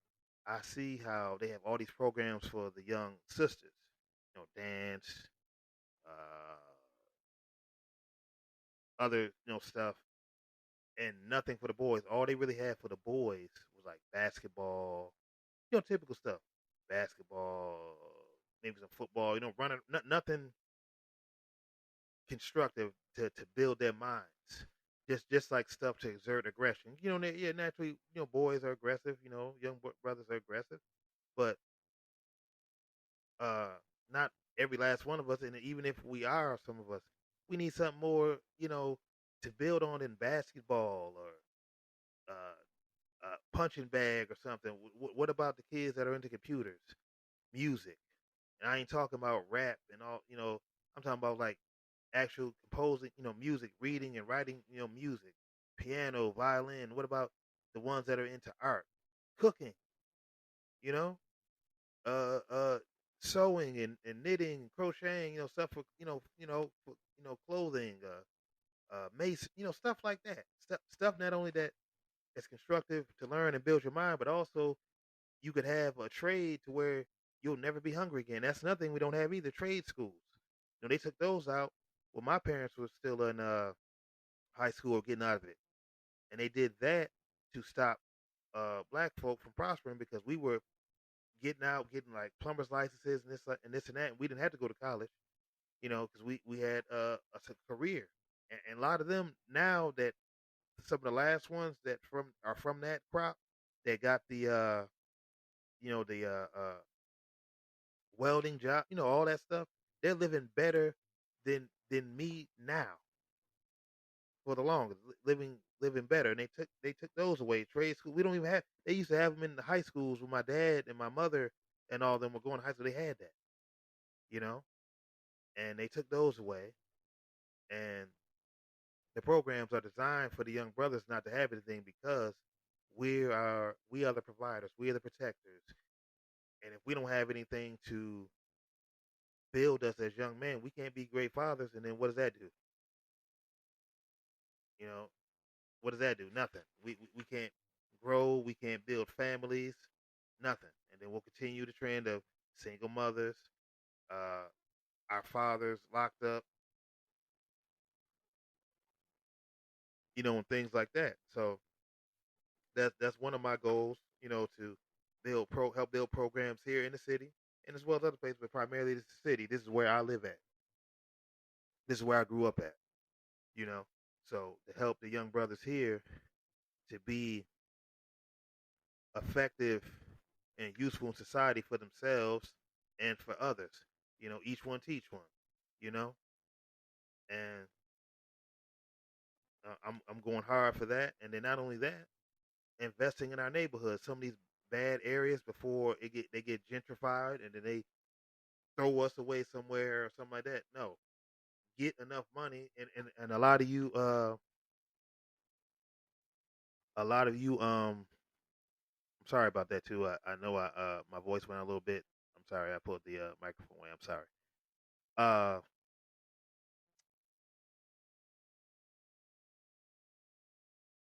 I see how they have all these programs for the young sisters, dance, uh, other stuff, and nothing for the boys. All they really had for the boys was like basketball, typical stuff, basketball, maybe some football, running, nothing constructive to build their minds. Just like stuff to exert aggression. Yeah, naturally, boys are aggressive. Young brothers are aggressive, but uh, not every last one of us. And even if we are, some of us, we need something more, to build on in basketball or punching bag or something. What about the kids that are into computers, music? And I ain't talking about rap and all. I'm talking about like actual composing, music, reading and writing, music, piano, violin. What about the ones that are into art, cooking, you know, uh, uh, sewing and knitting, crocheting, stuff for, clothing, mace, stuff like that. Stuff not only that is constructive to learn and build your mind, but also you could have a trade to where you'll never be hungry again. That's another thing we don't have either. Trade schools. They took those out when my parents were still in high school or getting out of it, and they did that to stop black folk from prospering because we were getting out, getting like plumbers licenses and this and that, and we didn't have to go to college, because we had a career, and a lot of them now that some of the last ones that are from that crop that got the welding job, all that stuff. They're living better than me now for the longest, living better. And they took those away. Trade school, we don't even have. They used to have them in the high schools when my dad and my mother and all of them were going to high school. They had that, you know, and they took those away. And the programs are designed for the young brothers not to have anything because we are the providers, we are the protectors. And if we don't have anything to build us as young men, we can't be great fathers. And then what does that do? You know, what does that do? Nothing. We can't grow. We can't build families. Nothing. And then we'll continue the trend of single mothers, uh, our fathers locked up, and things like that. So that's one of my goals. To help build programs here in the city, and as well as other places, but primarily this city. This is where I live at. This is where I grew up at. You know, so to help the young brothers here to be effective and useful in society for themselves and for others. Each one teach one. You know, and I'm going hard for that. And then not only that, investing in our neighborhoods. Some of these bad areas before they get gentrified and then they throw us away somewhere or something like that. No, get enough money and a lot of you. I'm sorry about that too. I know my voice went a little bit. I'm sorry. I pulled the microphone away. I'm sorry. Uh,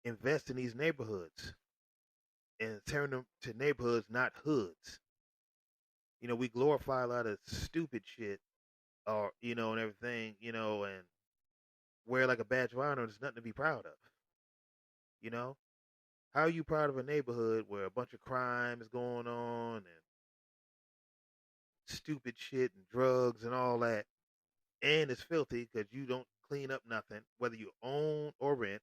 invest in these neighborhoods and turn them to neighborhoods, not hoods. We glorify a lot of stupid shit, or and everything, and wear like a badge of honor. There's nothing to be proud of. You know, how are you proud of a neighborhood where a bunch of crime is going on and stupid shit and drugs and all that, and it's filthy because you don't clean up nothing, whether you own or rent.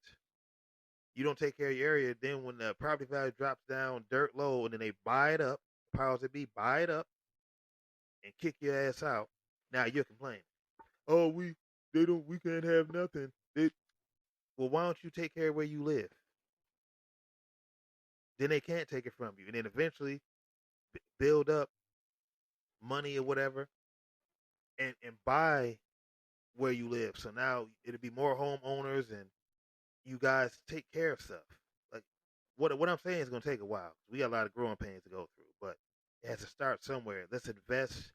You don't take care of your area. Then when the property value drops down dirt low, and then they buy it up, powers that be buy it up and kick your ass out. Now you're complaining. Oh, we can't have nothing. Well, why don't you take care of where you live? Then they can't take it from you, and then eventually build up money or whatever, and buy where you live. So now it'll be more homeowners, and you guys take care of stuff. Like what I'm saying is going to take a while. We got a lot of growing pains to go through, but it has to start somewhere. Let's invest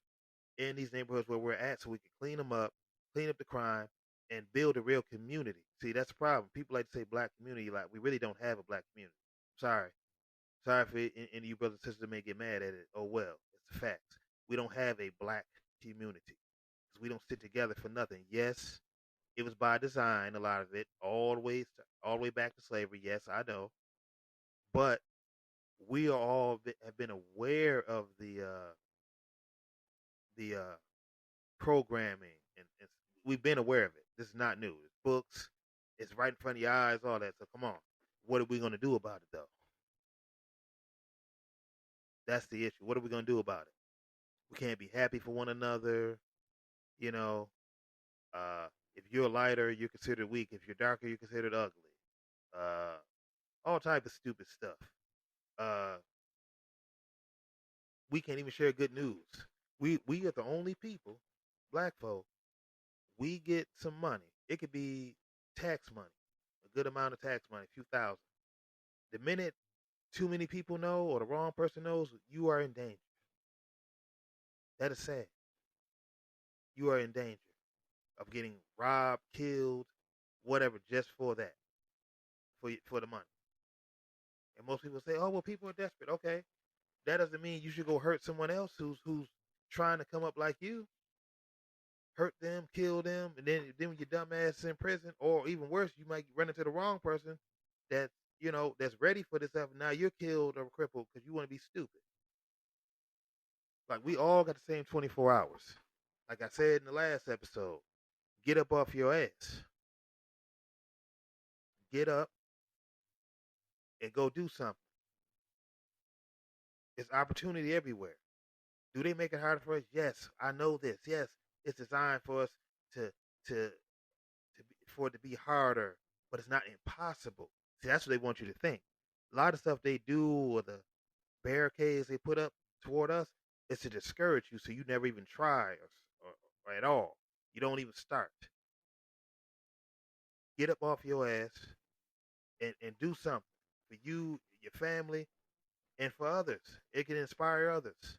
in these neighborhoods where we're at, so we can clean them up, clean up the crime, and build a real community. See, that's the problem. People like to say black community, like we really don't have a black community. Sorry, sorry if any of you brothers and sisters may get mad at it. Oh well, it's the facts. We don't have a black community because we don't sit together for nothing. Yes, it was by design. A lot of it, all the way back to slavery. Yes, I know, but we are all have been aware of the programming, and we've been aware of it. This is not new. It's books. It's right in front of your eyes. All that. So come on, what are we gonna do about it though? That's the issue. What are we gonna do about it? We can't be happy for one another. You know, uh, if you're lighter, you're considered weak. If you're darker, you're considered ugly. Uh, all type of stupid stuff. Uh, we can't even share good news. We are the only people, black folk. We get some money. It could be tax money, a good amount of tax money, a few thousand. The minute too many people know or the wrong person knows, you are in danger. That is sad. You are in danger of getting robbed, killed, whatever, just for that, for the money. And most people say, "Oh, well, people are desperate." Okay, that doesn't mean you should go hurt someone else who's trying to come up like you. Hurt them, kill them, and then when your dumb ass in prison, or even worse, you might run into the wrong person that's that's ready for this stuff. Now you're killed or crippled because you want to be stupid. Like we all got the same 24 hours. Like I said in the last episode, get up off your ass. Get up and go do something. It's opportunity everywhere. Do they make it harder for us? Yes, I know this. Yes, it's designed for us to to for it to be harder, but it's not impossible. See, that's what they want you to think. A lot of stuff they do or the barricades they put up toward us is to discourage you, so you never even try or at all. You don't even start. Get up off your ass and do something for you, your family, and for others. It can inspire others.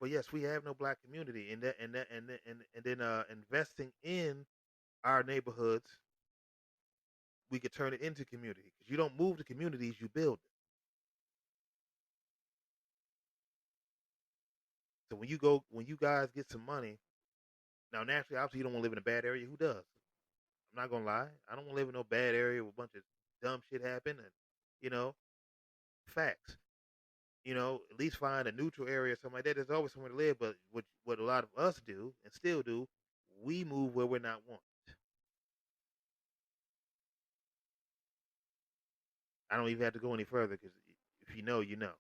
But yes, we have no black community, and then investing in our neighborhoods, we could turn it into community. Because you don't move the communities, you build it. So when you guys get some money, now naturally, obviously, you don't want to live in a bad area. Who does? I'm not gonna lie. I don't want to live in no bad area where a bunch of dumb shit happen, and you know, facts. At least find a neutral area or something like that. There's always somewhere to live. But what a lot of us do and still do, we move where we're not wanted. I don't even have to go any further because if you know, you know.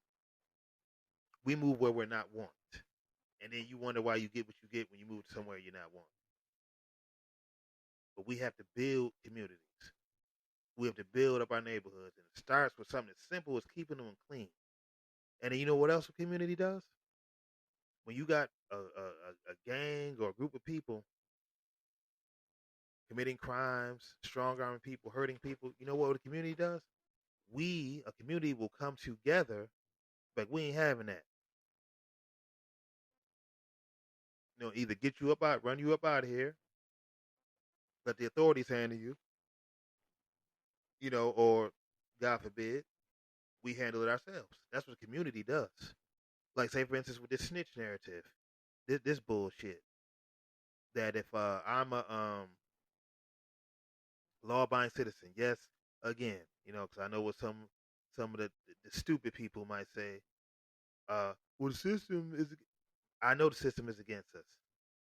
We move where we're not wanted, and then you wonder why you get what you get when you move to somewhere you're not wanted. But we have to build communities. We have to build up our neighborhoods, and it starts with something as simple as keeping them clean. And then you know what else a community does? When you got a gang or a group of people committing crimes, strong arming people, hurting people, you know what a community does? A community, will come together, but we ain't having that. Either get you up out, run you up out of here, let the authorities handle you, or God forbid, we handle it ourselves. That's what the community does. Like, say, for instance, with this snitch narrative, this bullshit. That if I'm a law-abiding citizen, yes, again, because I know what some of the stupid people might say. Well, the system is. I know the system is against us.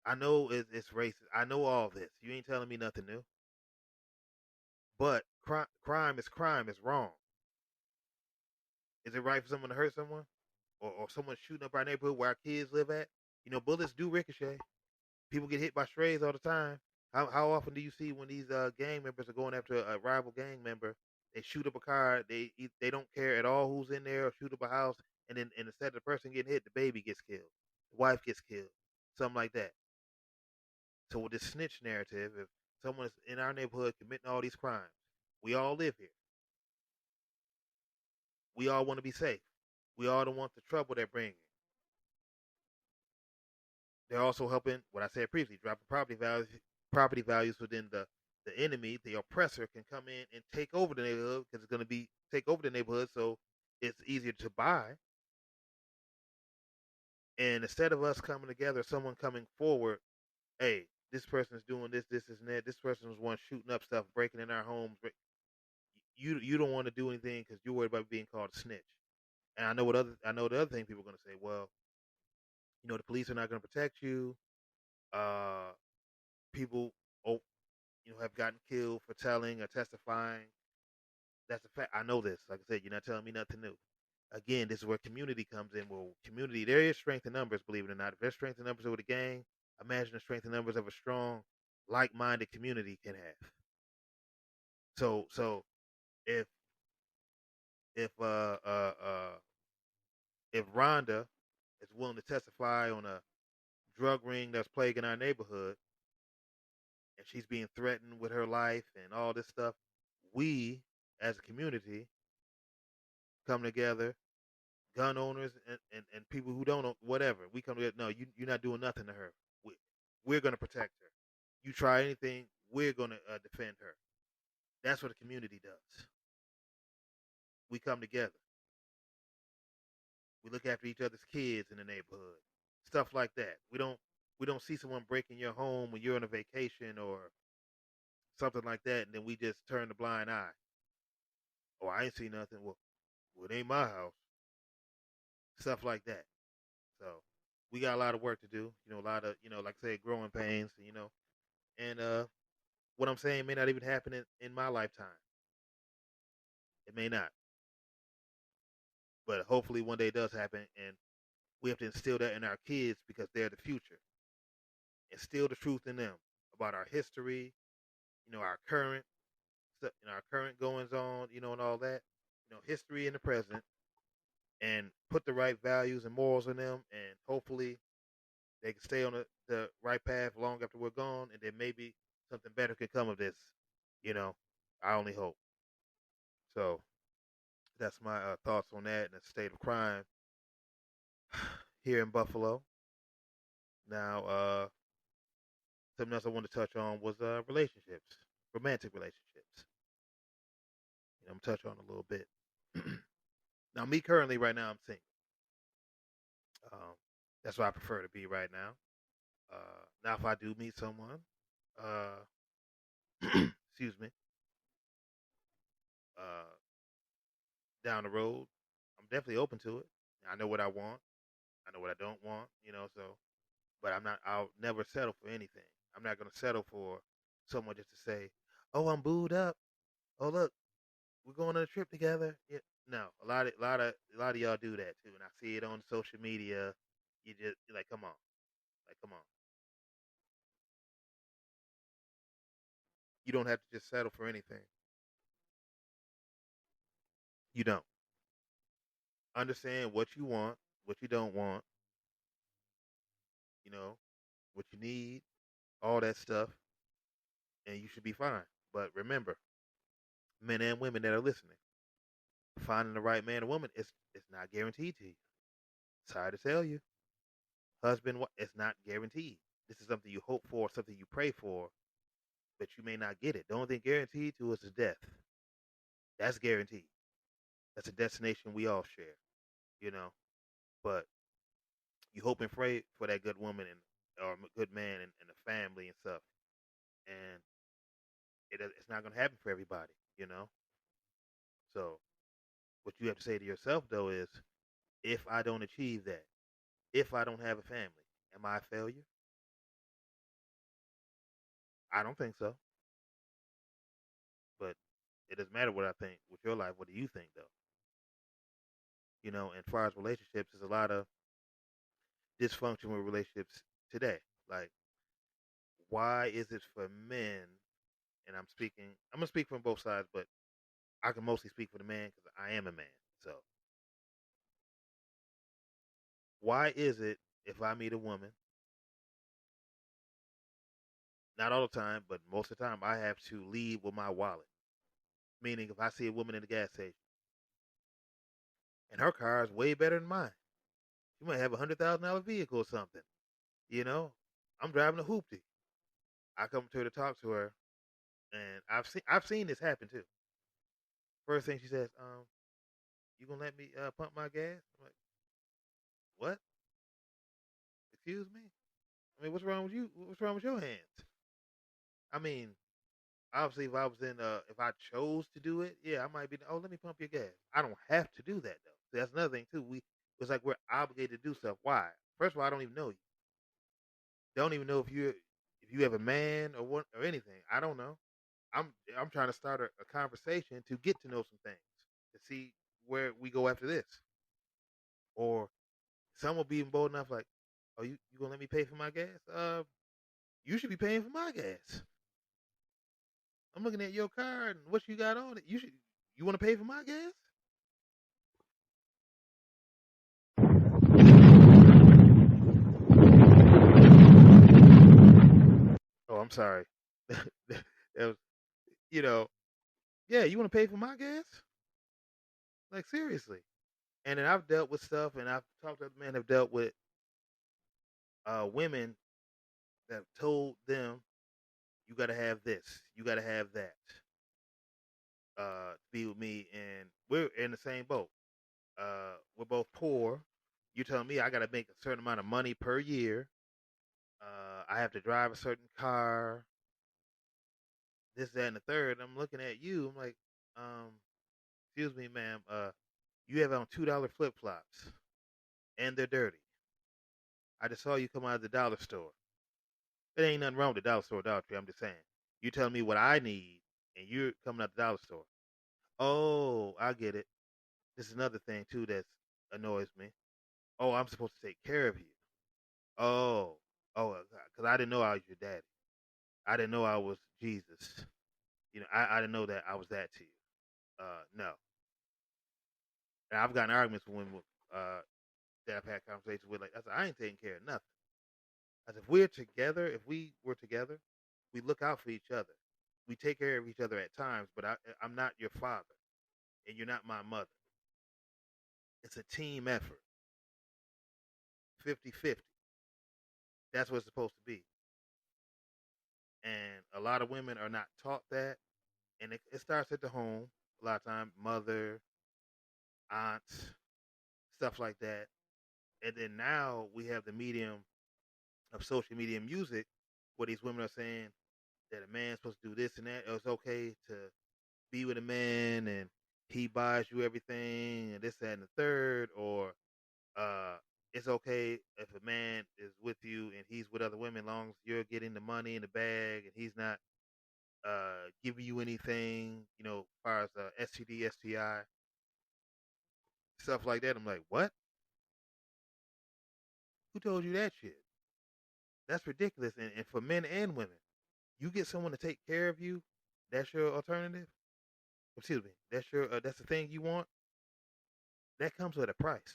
I know it's racist. I know all this. You ain't telling me nothing new. But crime is crime. It's wrong. Is it right for someone to hurt someone, or someone shooting up our neighborhood where our kids live at? Bullets do ricochet. People get hit by strays all the time. How often do you see when these gang members are going after a rival gang member? They shoot up a car. They don't care at all who's in there, or shoot up a house, and instead of the person getting hit, the baby gets killed, the wife gets killed, something like that. So with this snitch narrative, if someone is in our neighborhood committing all these crimes, we all live here. We all want to be safe. We all don't want the trouble they're bringing. They're also helping what I said previously, dropping property values within the enemy, the oppressor can come in and take over the neighborhood because it's going to be take over the neighborhood, so it's easier to buy. And instead of us coming together, someone coming forward, hey, this person's doing this, and that. This person was one shooting up stuff, breaking in our homes. You don't want to do anything because you're worried about being called a snitch. And I know the other thing people are going to say. Well, the police are not going to protect you. people, oh, have gotten killed for telling or testifying. That's a fact. I know this. Like I said, you're not telling me nothing new. Again, this is where community comes in. Well, community, there is strength in numbers, believe it or not. If there's strength in numbers over the gang, imagine the strength in numbers of a strong, like-minded community can have. So if if uh uh uh if Rhonda is willing to testify on a drug ring that's plaguing our neighborhood, and she's being threatened with her life and all this stuff, we as a community come together, gun owners and people who don't know, whatever. We come together. No, you're not doing nothing to her. We, we're going to protect her. You try anything, we're going to defend her. That's what a community does. We come together. We look after each other's kids in the neighborhood, stuff like that. We don't see someone breaking your home when you're on a vacation or something like that, and then we just turn the blind eye. Oh, I ain't see nothing. Well, it ain't my house. Stuff like that. So we got a lot of work to do. A lot of like I said, growing pains. And what I'm saying may not even happen in my lifetime. It may not, but hopefully one day it does happen, and we have to instill that in our kids because they're the future. Instill the truth in them about our history, our current, our current goings on, and all that, history in the present, and put the right values and morals in them, and hopefully they can stay on the right path long after we're gone, and then maybe something better could come of this. You know, I only hope. So that's my thoughts on that and the state of crime here in Buffalo. Now, something else I wanted to touch on was relationships, romantic relationships. I'm gonna touch on a little bit. Now, me currently right now, I'm single. Um, that's where I prefer to be right now. Now, if I do meet someone, uh, excuse me, uh, down the road, I'm definitely open to it. I know what I want. I know what I don't want. So, but I'm not. I'll never settle for anything. I'm not gonna settle for someone just to say, "Oh, I'm booed up. Oh, look, we're going on a trip together." Yeah, no, a lot of y'all do that too, and I see it on social media. You're like, come on, like, come on. You don't have to just settle for anything. You don't understand what you want, what you don't want, you know, what you need, all that stuff, and you should be fine. But remember, men and women that are listening, finding the right man or woman it's not guaranteed to you. Sorry to tell you, husband, it's not guaranteed. This is something you hope for, something you pray for, but you may not get it. The only thing guaranteed to us is death. That's guaranteed. That's a destination we all share, you know. But you hope and pray for that good woman and or good man and the family and stuff, and it's not going to happen for everybody. So what you have to say to yourself though is, if I don't achieve that, if I don't have a family, am I a failure? I don't think so. But it doesn't matter what I think with your life. What do you think though? And as far as relationships, there's a lot of dysfunction with relationships today. Like, why is it for men? And I'm gonna speak from both sides, but I can mostly speak for the man because I am a man. So, why is it if I meet a woman, not all the time, but most of the time, I have to leave with my wallet? Meaning, if I see a woman in the gas station and her car is way better than mine, she might have $100,000 vehicle or something. You know, I'm driving a hoopty. I come to her to talk to her, and I've seen this happen too. First thing she says, you gonna let me pump my gas? I'm like, what? Excuse me? I mean, what's wrong with you? What's wrong with your hands? I mean, obviously, if I chose to do it, yeah, I might be. Oh, let me pump your gas. I don't have to do that though. So that's another thing too. It's like we're obligated to do stuff. Why? First of all, I don't even know you. Don't even know if you're if you have a man or what or anything, I don't know. I'm trying to start a conversation to get to know some things to see where we go after this. Or some will be bold enough like, oh, you gonna let me pay for my gas? You should be paying for my gas. I'm looking at your car and what you got on it. You want to pay for my gas? Oh, I'm sorry. That was, you know, yeah, you want to pay for my gas? Like seriously. And then I've dealt with stuff, and I've talked to men have dealt with women that told them you got to have this, you got to have that, to be with me, and we're in the same boat. We're both poor. You telling me I got to make a certain amount of money per year. I have to drive a certain car, this, that, and the third. I'm looking at you. I'm like, um, excuse me, ma'am. You have on $2 flip flops, and they're dirty. I just saw you come out of the dollar store. There ain't nothing wrong with the dollar store, Dollar Tree. I'm just saying. You telling me what I need, and you're coming out the dollar store. Oh, I get it. This is another thing too that annoys me. Oh, I'm supposed to take care of you. Oh, oh, because I didn't know I was your daddy. I didn't know I was Jesus. I didn't know that I was that to you. No. And I've gotten arguments with women that I've had conversations with. Like, I said, I ain't taking care of nothing. I said, if we're together, if we were together, we look out for each other. We take care of each other at times, but I'm not your father, and you're not my mother. It's a team effort, 50-50. That's what it's supposed to be. And a lot of women are not taught that, and it starts at the home. A lot of times, mother, aunts, stuff like that. And then now we have the medium of social media and music, where these women are saying that a man's supposed to do this and that. It's okay to be with a man and he buys you everything and this, that, and the third, or uh, it's okay if a man is with you and he's with other women, long as you're getting the money in the bag and he's not giving you anything, as far as STD, STI, stuff like that. I'm like, what? Who told you that shit? That's ridiculous. And for men and women, you get someone to take care of you. That's your alternative. Excuse me. That's the thing you want. That comes with a price.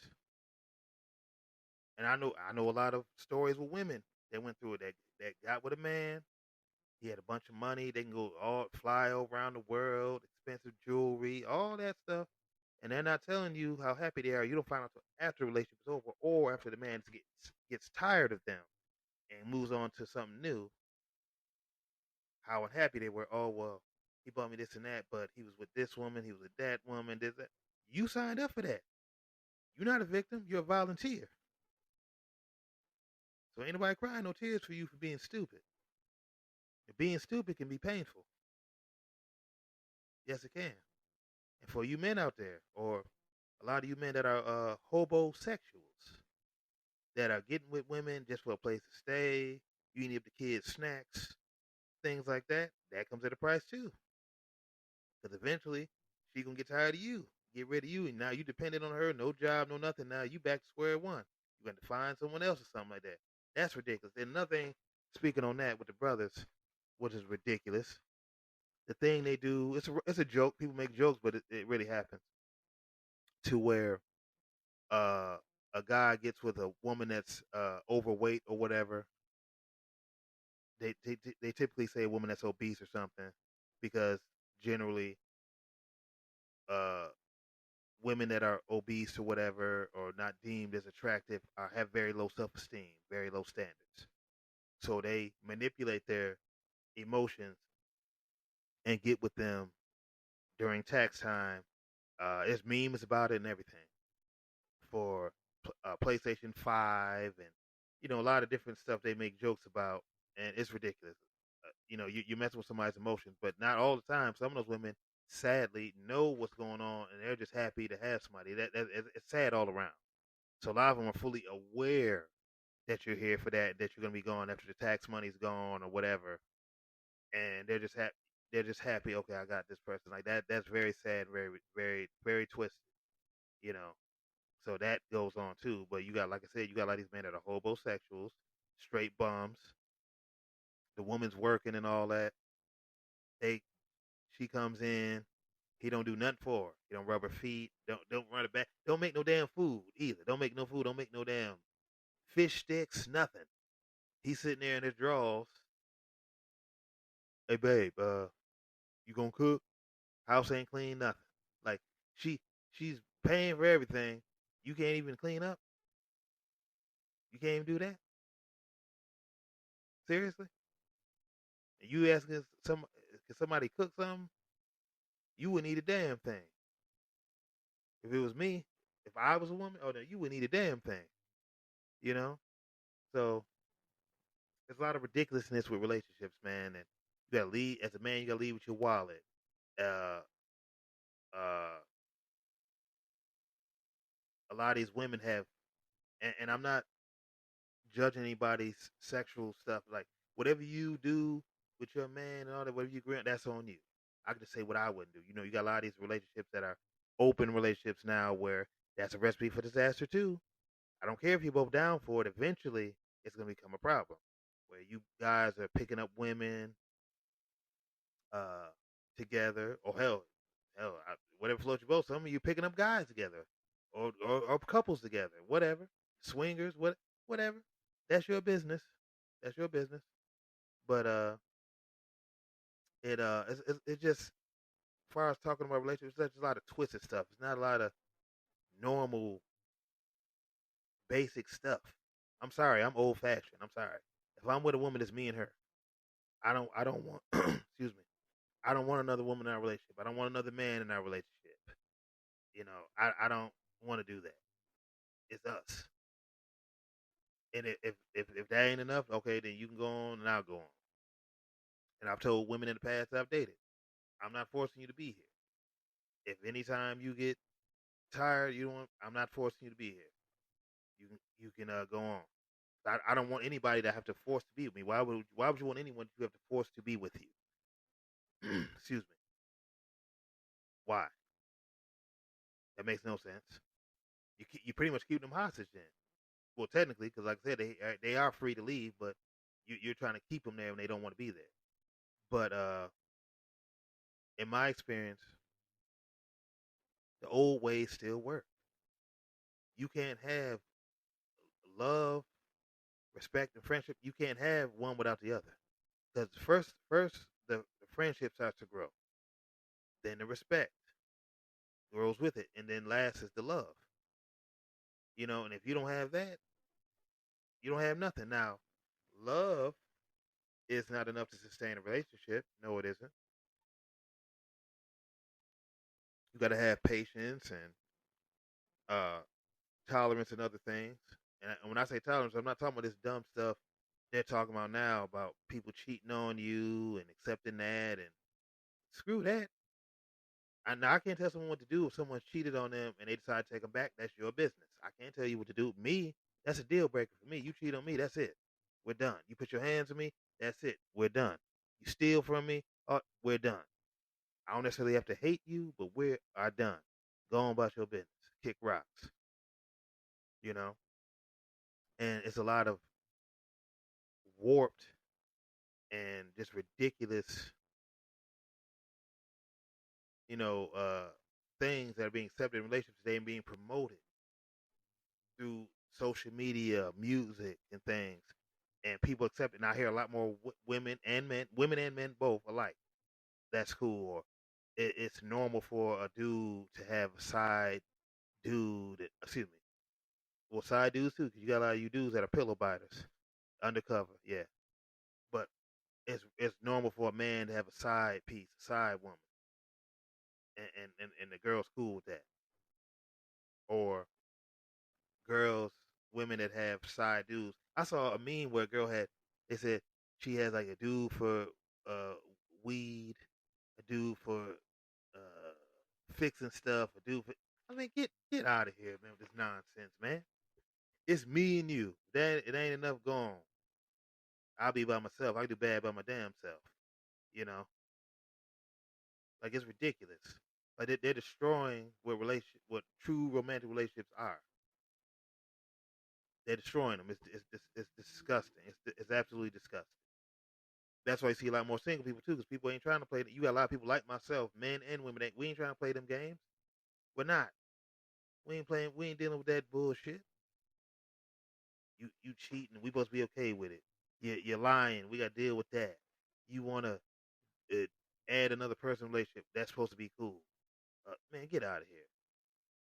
And I know a lot of stories with women that went through it that got with a man. He had a bunch of money. They can go all fly around the world, expensive jewelry, all that stuff. And they're not telling you how happy they are. You don't find out until after the relationship's over, or after the man gets tired of them and moves on to something new. How unhappy they were. Oh well, he bought me this and that, but he was with this woman, he was with that woman, this that. You signed up for that. You're not a victim. You're a volunteer. So ain't nobody crying no tears for you for being stupid. And being stupid can be painful. Yes, it can. And for you men out there, or a lot of you men that are hobosexuals, that are getting with women just for a place to stay, you can give the kids snacks, things like that, that comes at a price too. Because eventually, she gonna get tired of you, get rid of you, and now you dependent on her, no job, no nothing. Now you back to square one. You got to find someone else or something like that. That's ridiculous. And another thing, speaking on that with the brothers, which is ridiculous. The thing they do, it's a joke. People make jokes, but it really happens to where uh, a guy gets with a woman that's overweight or whatever. They typically say a woman that's obese or something, because generally uh, women that are obese or whatever, or not deemed as attractive, have very low self esteem, very low standards. So they manipulate their emotions and get with them during tax time. There's memes about it and everything for PlayStation 5, and a lot of different stuff they make jokes about, and it's ridiculous. You messing with somebody's emotions, but not all the time. Some of those women sadly know what's going on, and they're just happy to have somebody. It's sad all around. So a lot of them are fully aware that you're here for that you're gonna be gone after the tax money's gone or whatever, and they're just happy. They're just happy. Okay, I got this person like that. That's very sad, very, very, very twisted. You know, so that goes on too. But you got, like I said, you got a lot of these men that are homosexuals, straight bums. The woman's working and all that. They, she comes in. He don't do nothing for her. He don't rub her feet. Don't run it back. Don't make no damn food either. Don't make no food. Don't make no damn fish sticks. Nothing. He's sitting there in his drawers. Hey babe, you gonna cook? House ain't clean. Nothing. Like she she's paying for everything. You can't even clean up. You can't even do that. Seriously? And you asking can somebody cook something? You wouldn't eat a damn thing. If it was me, if I was a woman, oh no, you wouldn't eat a damn thing. You know? So there's a lot of ridiculousness with relationships, man, and you gotta lead as a man, you gotta lead with your wallet. Uh uh a lot of these women have and I'm not judging anybody's sexual stuff. Like whatever you do with your man and all that, whatever you agree on, that's on you. I can just say what I wouldn't do. You know, you got a lot of these relationships that are open relationships now where that's a recipe for disaster too. I don't care if you're both down for it. Eventually, it's gonna become a problem where you guys are picking up women uh, together, or whatever floats your boat. Some of you picking up guys together, or couples together, whatever, swingers, whatever. That's your business. That's your business. But it's just as far as talking about relationships, there's a lot of twisted stuff. It's not a lot of normal, basic stuff. I'm sorry, I'm old fashioned. I'm sorry. If I'm with a woman, it's me and her. I don't want. Excuse me. I don't want another woman in our relationship. I don't want another man in our relationship. You know, I don't want to do that. It's us. And if that ain't enough, okay, then you can go on and I'll go on. And I've told women in the past that I've dated, I'm not forcing you to be here. If anytime you get tired, you don't. I'm not forcing you to be here. You can go on. I don't want anybody to have to force to be with me. Why would you want anyone to have to force to be with you? Excuse me. Why? That makes no sense. You pretty much keep them hostage then. Well, technically, because like I said, they are free to leave, but you're trying to keep them there when they don't want to be there. But in my experience, the old ways still work. You can't have love, respect, and friendship. You can't have one without the other. Because first the friendship starts to grow, then the respect grows with it, and then last is the love. You know, and if you don't have that, you don't have nothing. Now, love is not enough to sustain a relationship. No, it isn't. You got to have patience and uh, tolerance and other things. And when I say tolerance, I'm not talking about this dumb stuff they're talking about now about people cheating on you and accepting that and screw that. Now I can't tell someone what to do if someone's cheated on them and they decide to take them back. That's your business. I can't tell you what to do. Me, that's a deal breaker for me. You cheat on me, that's it. We're done. You put your hands on me, that's it. We're done. You steal from me, we're done. I don't necessarily have to hate you, but we are done. Go on about your business. Kick rocks, you know? And it's a lot of warped and just ridiculous, you know, things that are being accepted in relationships today and being promoted through social media, music, and things. And people accept it. And I hear a lot more women and men both alike. That's cool. Or it's normal for a dude to have a side dude. Excuse me. Well, side dudes too, because you got a lot of you dudes that are pillow biters, undercover. Yeah, but it's normal for a man to have a side piece, a side woman, and the girl's cool with that. Or girls, women that have side dudes. I saw a meme where a girl had. They said she has like a dude for uh weed, a dude for fixing stuff, a dude for. I mean, get out of here, man, with this nonsense, man. It's me and you. that it ain't enough going, I'll be by myself. I can do bad by my damn self. You know, like it's ridiculous. Like they're destroying what true romantic relationships are. They're destroying them. It's disgusting. It's absolutely disgusting. That's why you see a lot more single people too, because people ain't trying to play. You got a lot of people like myself, men and women. We ain't trying to play them games. We're not. We ain't playing. We ain't dealing with that bullshit. You cheating. We supposed to be okay with it. You're lying. We got to deal with that. You want to add another person in a relationship. That's supposed to be cool. Man, get out of here.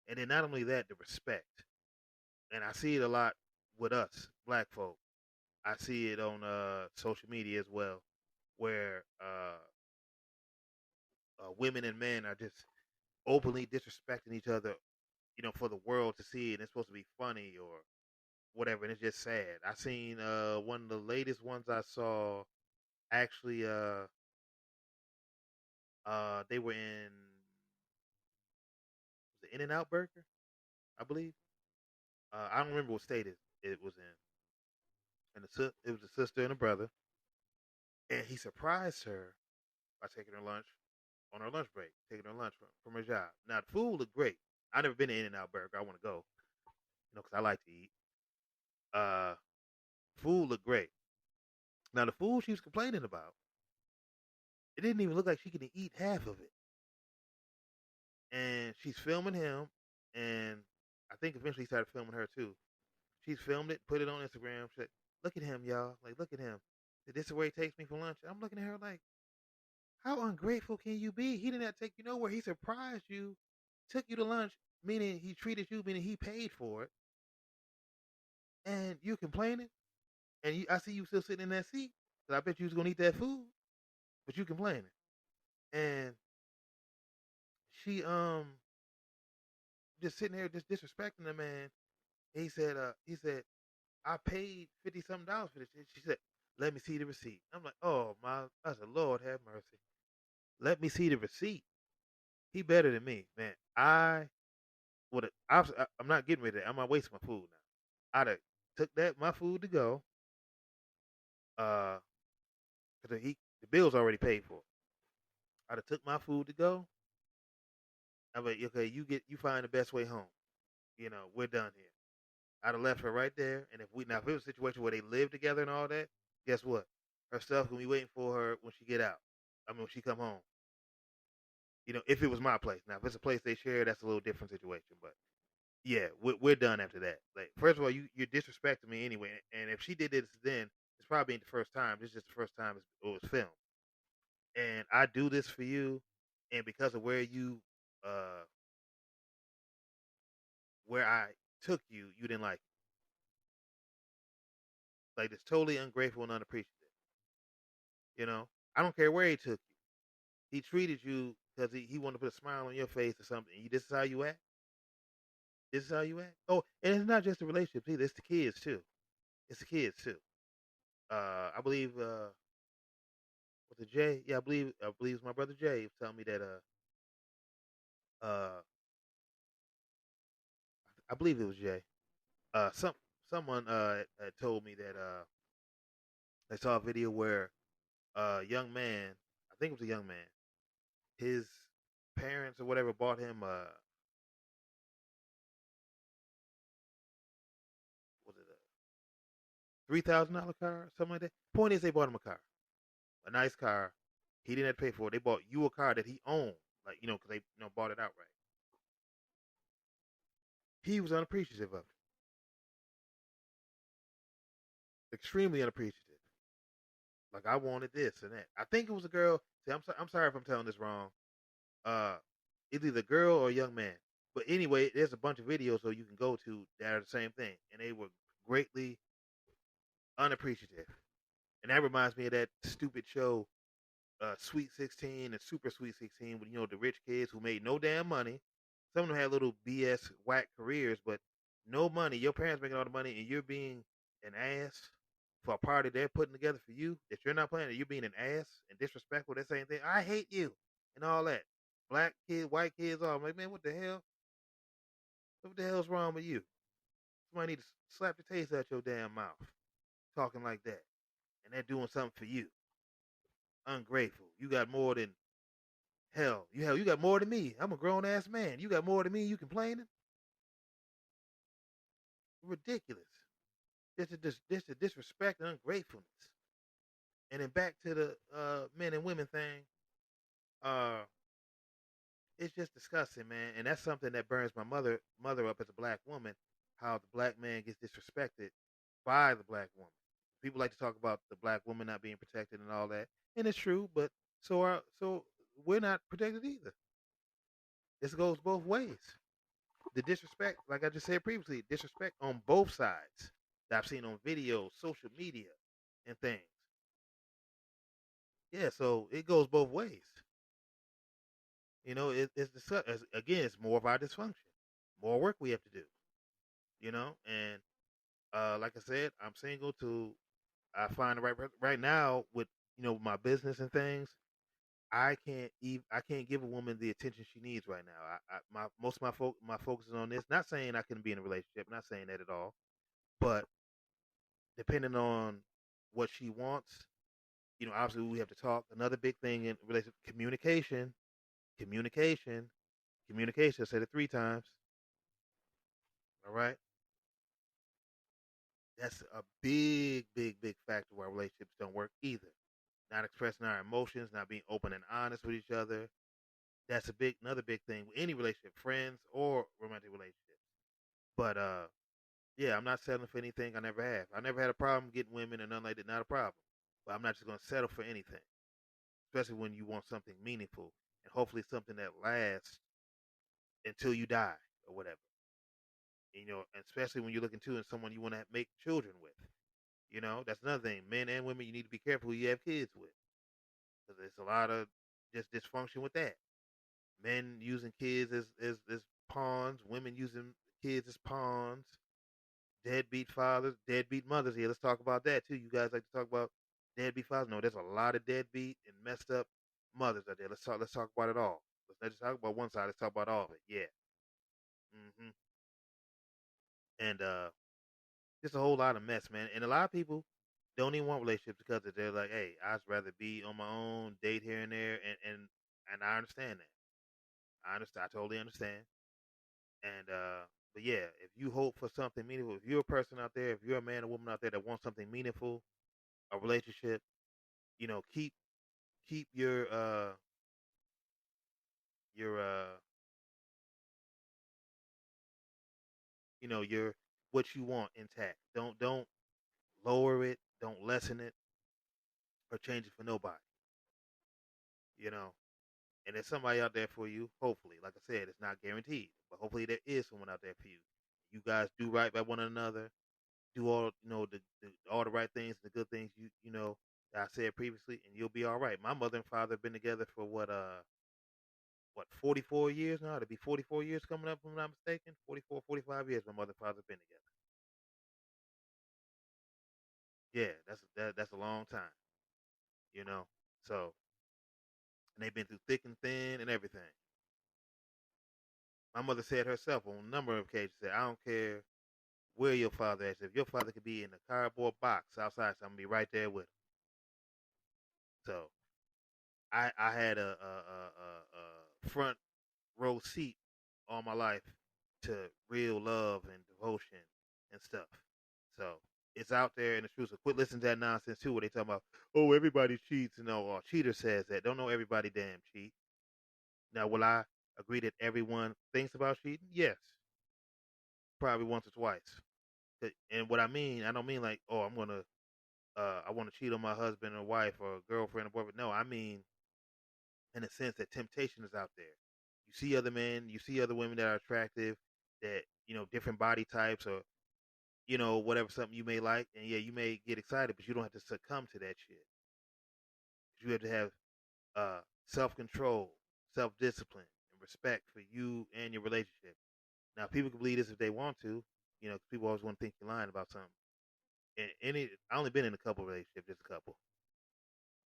And then not only that, the respect. And I see it a lot with us, black folk. I see it on social media as well, where women and men are just openly disrespecting each other, for the world to see, and it's supposed to be funny or whatever, and it's just sad. I seen one of the latest ones I saw. Actually, they were in the In and Out Burger, I believe. I don't remember what state it was in, and it was a sister and a brother, and he surprised her by taking her lunch on her lunch break, taking her lunch from her job. Now the food looked great. I never been to In and Out Burger. I want to go, because I like to eat. Uh, Food looked great. Now the food she was complaining about, it didn't even look like she could eat half of it. And she's filming him, and I think eventually he started filming her too. She's filmed it, put it on Instagram. She said, "Look at him, y'all! Like, look at him. This is where he takes me for lunch." I'm looking at her like, "How ungrateful can you be? He didn't have to take you nowhere. He surprised you, took you to lunch, meaning he treated you, meaning he paid for it, and you complaining. And I see you still sitting in that seat. So I bet you was gonna eat that food, but you complaining." And she just sitting there just disrespecting the man. He said, "I paid 50 something dollars for this." She said, "Let me see the receipt." I'm like, "Oh my!" I said, "Lord have mercy. Let me see the receipt." He better than me, man. I would. I'm not getting rid of that. I'm not wasting my food now. I'd have took that my food to go. Uh, cause the bill's already paid for. I'd have took my food to go. I'm like, okay, you find the best way home. We're done here. I'd have left her right there. And if it was a situation where they live together and all that, guess what? Her stuff gonna be waiting for her when she get out. I mean, when she come home. If it was my place. Now, if it's a place they share, that's a little different situation. But yeah, we're done after that. Like, first of all, you're disrespecting me anyway. And if she did this then, it's probably ain't the first time. This is just the first time it was filmed. And I do this for you, and because of uh, where I took you, you didn't like it. Like, it's totally ungrateful and unappreciative. I don't care where he took you. He treated you because he wanted to put a smile on your face or something. This is how you act. This is how you act. Oh, and it's not just the relationships either. It's the kids too. It's the kids too. I believe was it Jay? Yeah, I believe it's my brother Jay was telling me that uh I believe it was Jay. Someone had told me that they saw a video where a young man, I think it was a young man, his parents or whatever bought him was it a $3,000 car or something like that. Point is, they bought him a car, a nice car. He didn't have to pay for it. They bought you a car that he owned, like because they bought it outright. He was unappreciative of it, extremely unappreciative. Like, I wanted this and that. I think it was a girl. See, I'm sorry if I'm telling this wrong. Uh, it's either a girl or a young man. But anyway, there's a bunch of videos so you can go to that are the same thing, and they were greatly unappreciative. And that reminds me of that stupid show, Sweet 16 and Super Sweet 16, with the rich kids who made no damn money. Some of them had little BS whack careers, but no money. Your parents making all the money, and you're being an ass for a party they're putting together for you that you're not playing, and you're being an ass and disrespectful. That same thing. I hate you and all that. Black kids, white kids, all. I'm like, man, what the hell? What the hell's wrong with you? Somebody need to slap the taste out your damn mouth, talking like that, and they're doing something for you. Ungrateful. You got more than hell. You got more than me. I'm a grown ass man. You got more than me. You complaining? Ridiculous. This is disrespect and ungratefulness. And then back to the men and women thing. Uh, it's just disgusting, man. And that's something that burns my mother up as a black woman. How the black man gets disrespected by the black woman. People like to talk about the black woman not being protected and all that, and it's true. But so we're not protected either. This goes both ways. The disrespect, like I just said previously, disrespect on both sides that I've seen on videos, social media, and things. Yeah, so it goes both ways. Again, it's more of our dysfunction, more work we have to do. And like I said, I'm single to I find the right person. Right now with my business and things. I can't give a woman the attention she needs right now. My most of my focus is on this. Not saying I couldn't be in a relationship. Not saying that at all. But depending on what she wants, obviously we have to talk. Another big thing in relationship communication, communication, communication. I said it 3 times. All right, that's a big, big, big factor why relationships don't work either. Not expressing our emotions, not being open and honest with each other. That's another big thing with any relationship, friends or romantic relationships. But yeah, I'm not settling for anything. I never have. I never had a problem getting women or nothing like that. Not a problem. But I'm not just gonna settle for anything, especially when you want something meaningful and hopefully something that lasts until you die or whatever. And especially when you're looking to and someone you want to make children with. That's another thing. Men and women, you need to be careful who you have kids with because there's a lot of just dysfunction with that. Men using kids as pawns, women using kids as pawns, deadbeat fathers, deadbeat mothers. Yeah, let's talk about that too. You guys like to talk about deadbeat fathers? No, there's a lot of deadbeat and messed up mothers out there. Let's talk about it all. Let's not just talk about one side. Let's talk about all of it. Yeah. hmm And just a whole lot of mess, man. And a lot of people don't even want relationships because they're like, hey, I'd rather be on my own, date here and there, and I understand that. I understand. I totally understand. And but yeah, if you hope for something meaningful, if you're a person out there, if you're a man or woman out there that wants something meaningful, a relationship, keep your your what you want intact. Don't lower it, don't lessen it, or change it for nobody. You know. And there's somebody out there for you. Hopefully, like I said, it's not guaranteed, but hopefully there is someone out there for you. You guys do right by one another. Do all all the right things, the good things that I said previously, and you'll be all right. My mother and father have been together for what 44 years now. It'll be 44 years coming up, if I'm not mistaken. 44, 45 years. My mother and father have been together. Yeah, that's a long time. You know, so and they've been through thick and thin and everything. My mother said herself on a number of occasions, said, "I don't care where your father is. If your father could be in a cardboard box outside, so I'm gonna be right there with him." So I had a front row seat all my life to real love and devotion and stuff. So it's out there in the truth. So quit listening to that nonsense too, where they talk about, oh, everybody cheats, or cheater says that. Don't know everybody damn cheat. Now, will I agree that everyone thinks about cheating? Yes, probably once or twice. And what I don't mean like, oh, I want to cheat on my husband or wife or girlfriend or boyfriend. No, I mean in a sense that temptation is out there. You see other men, you see other women that are attractive, that different body types or whatever something you may like, and yeah, you may get excited, but you don't have to succumb to that shit. You have to have self control, self discipline, and respect for you and your relationship. Now, people can believe this if they want to, 'cause people always want to think you're lying about something. And I only been in a couple relationships, just a couple.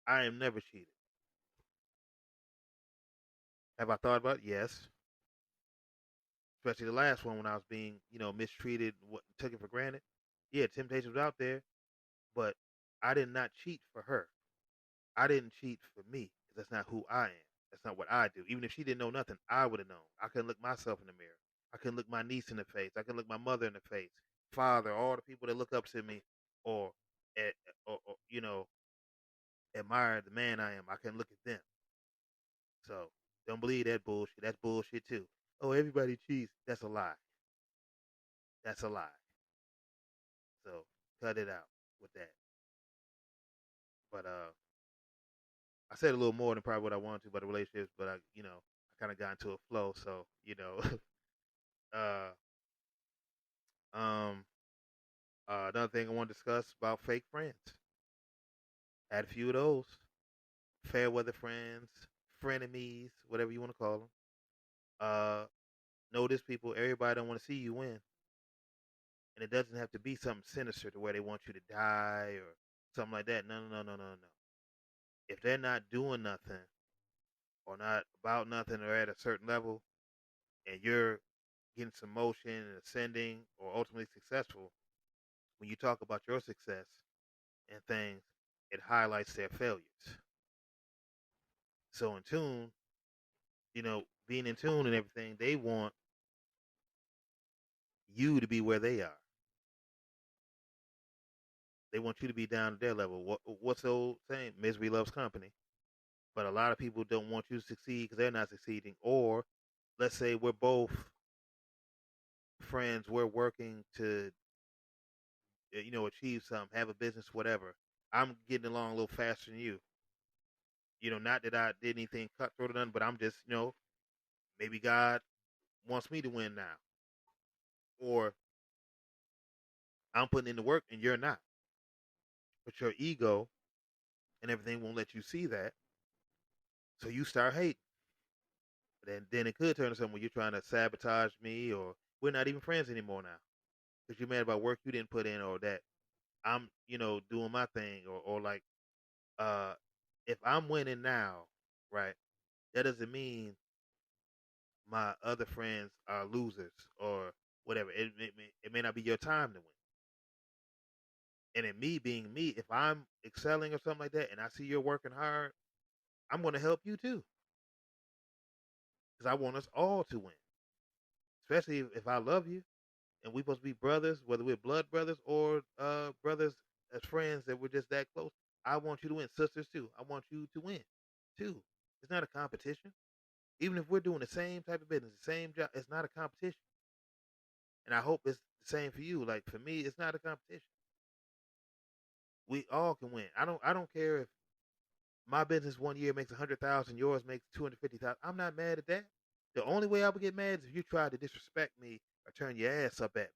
I am never cheated. Have I thought about it? Yes. especially the last one when I was being, mistreated, took it for granted. Yeah, temptation was out there, but I did not cheat for her. I didn't cheat for me because that's not who I am. That's not what I do. Even if she didn't know nothing, I would have known. I couldn't look myself in the mirror. I couldn't look my niece in the face. I couldn't look my mother in the face, father, all the people that look up to me, or, eh, or admire the man I am. I couldn't look at them. So don't believe that bullshit. That's bullshit too. Oh, everybody cheats. That's a lie. That's a lie. So cut it out with that. But I said a little more than probably what I wanted to about the relationships, but I kind of got into a flow. So uh, um, another thing I want to discuss about fake friends. Had a few of those fair weather friends, frenemies, whatever you want to call them. Notice people. Everybody don't want to see you win, and it doesn't have to be something sinister to where they want you to die or something like that. No, no, no, no, no, no. If they're not doing nothing or not about nothing or at a certain level, and you're getting some motion and ascending or ultimately successful, when you talk about your success and things, it highlights their failures. So in tune, being in tune and everything, they want you to be where they are. They want you to be down at their level. What's the old saying? Misery loves company. But a lot of people don't want you to succeed because they're not succeeding. Or let's say we're both friends. We're working to achieve something, have a business, whatever. I'm getting along a little faster than you. Not that I did anything cutthroat or nothing, but I'm just, maybe God wants me to win now, or I'm putting in the work and you're not. But your ego and everything won't let you see that, so you start hating. Then it could turn to something where you're trying to sabotage me, or we're not even friends anymore now because you're mad about work you didn't put in, or that I'm, doing my thing, or like, uh, if I'm winning now, right? That doesn't mean my other friends are losers or whatever. It may not be your time to win. And in me being me, if I'm excelling or something like that, and I see you're working hard, I'm going to help you too, because I want us all to win. Especially if I love you, and we supposed to be brothers, whether we're blood brothers or brothers as friends that we're just that close. I want you to win, sisters too. I want you to win too. It's not a competition. Even if we're doing the same type of business, the same job, it's not a competition. And I hope it's the same for you. Like for me, it's not a competition. We all can win. I don't care if my business 1 year makes 100,000, yours makes 250,000. I'm not mad at that. The only way I would get mad is if you try to disrespect me or turn your ass up at me.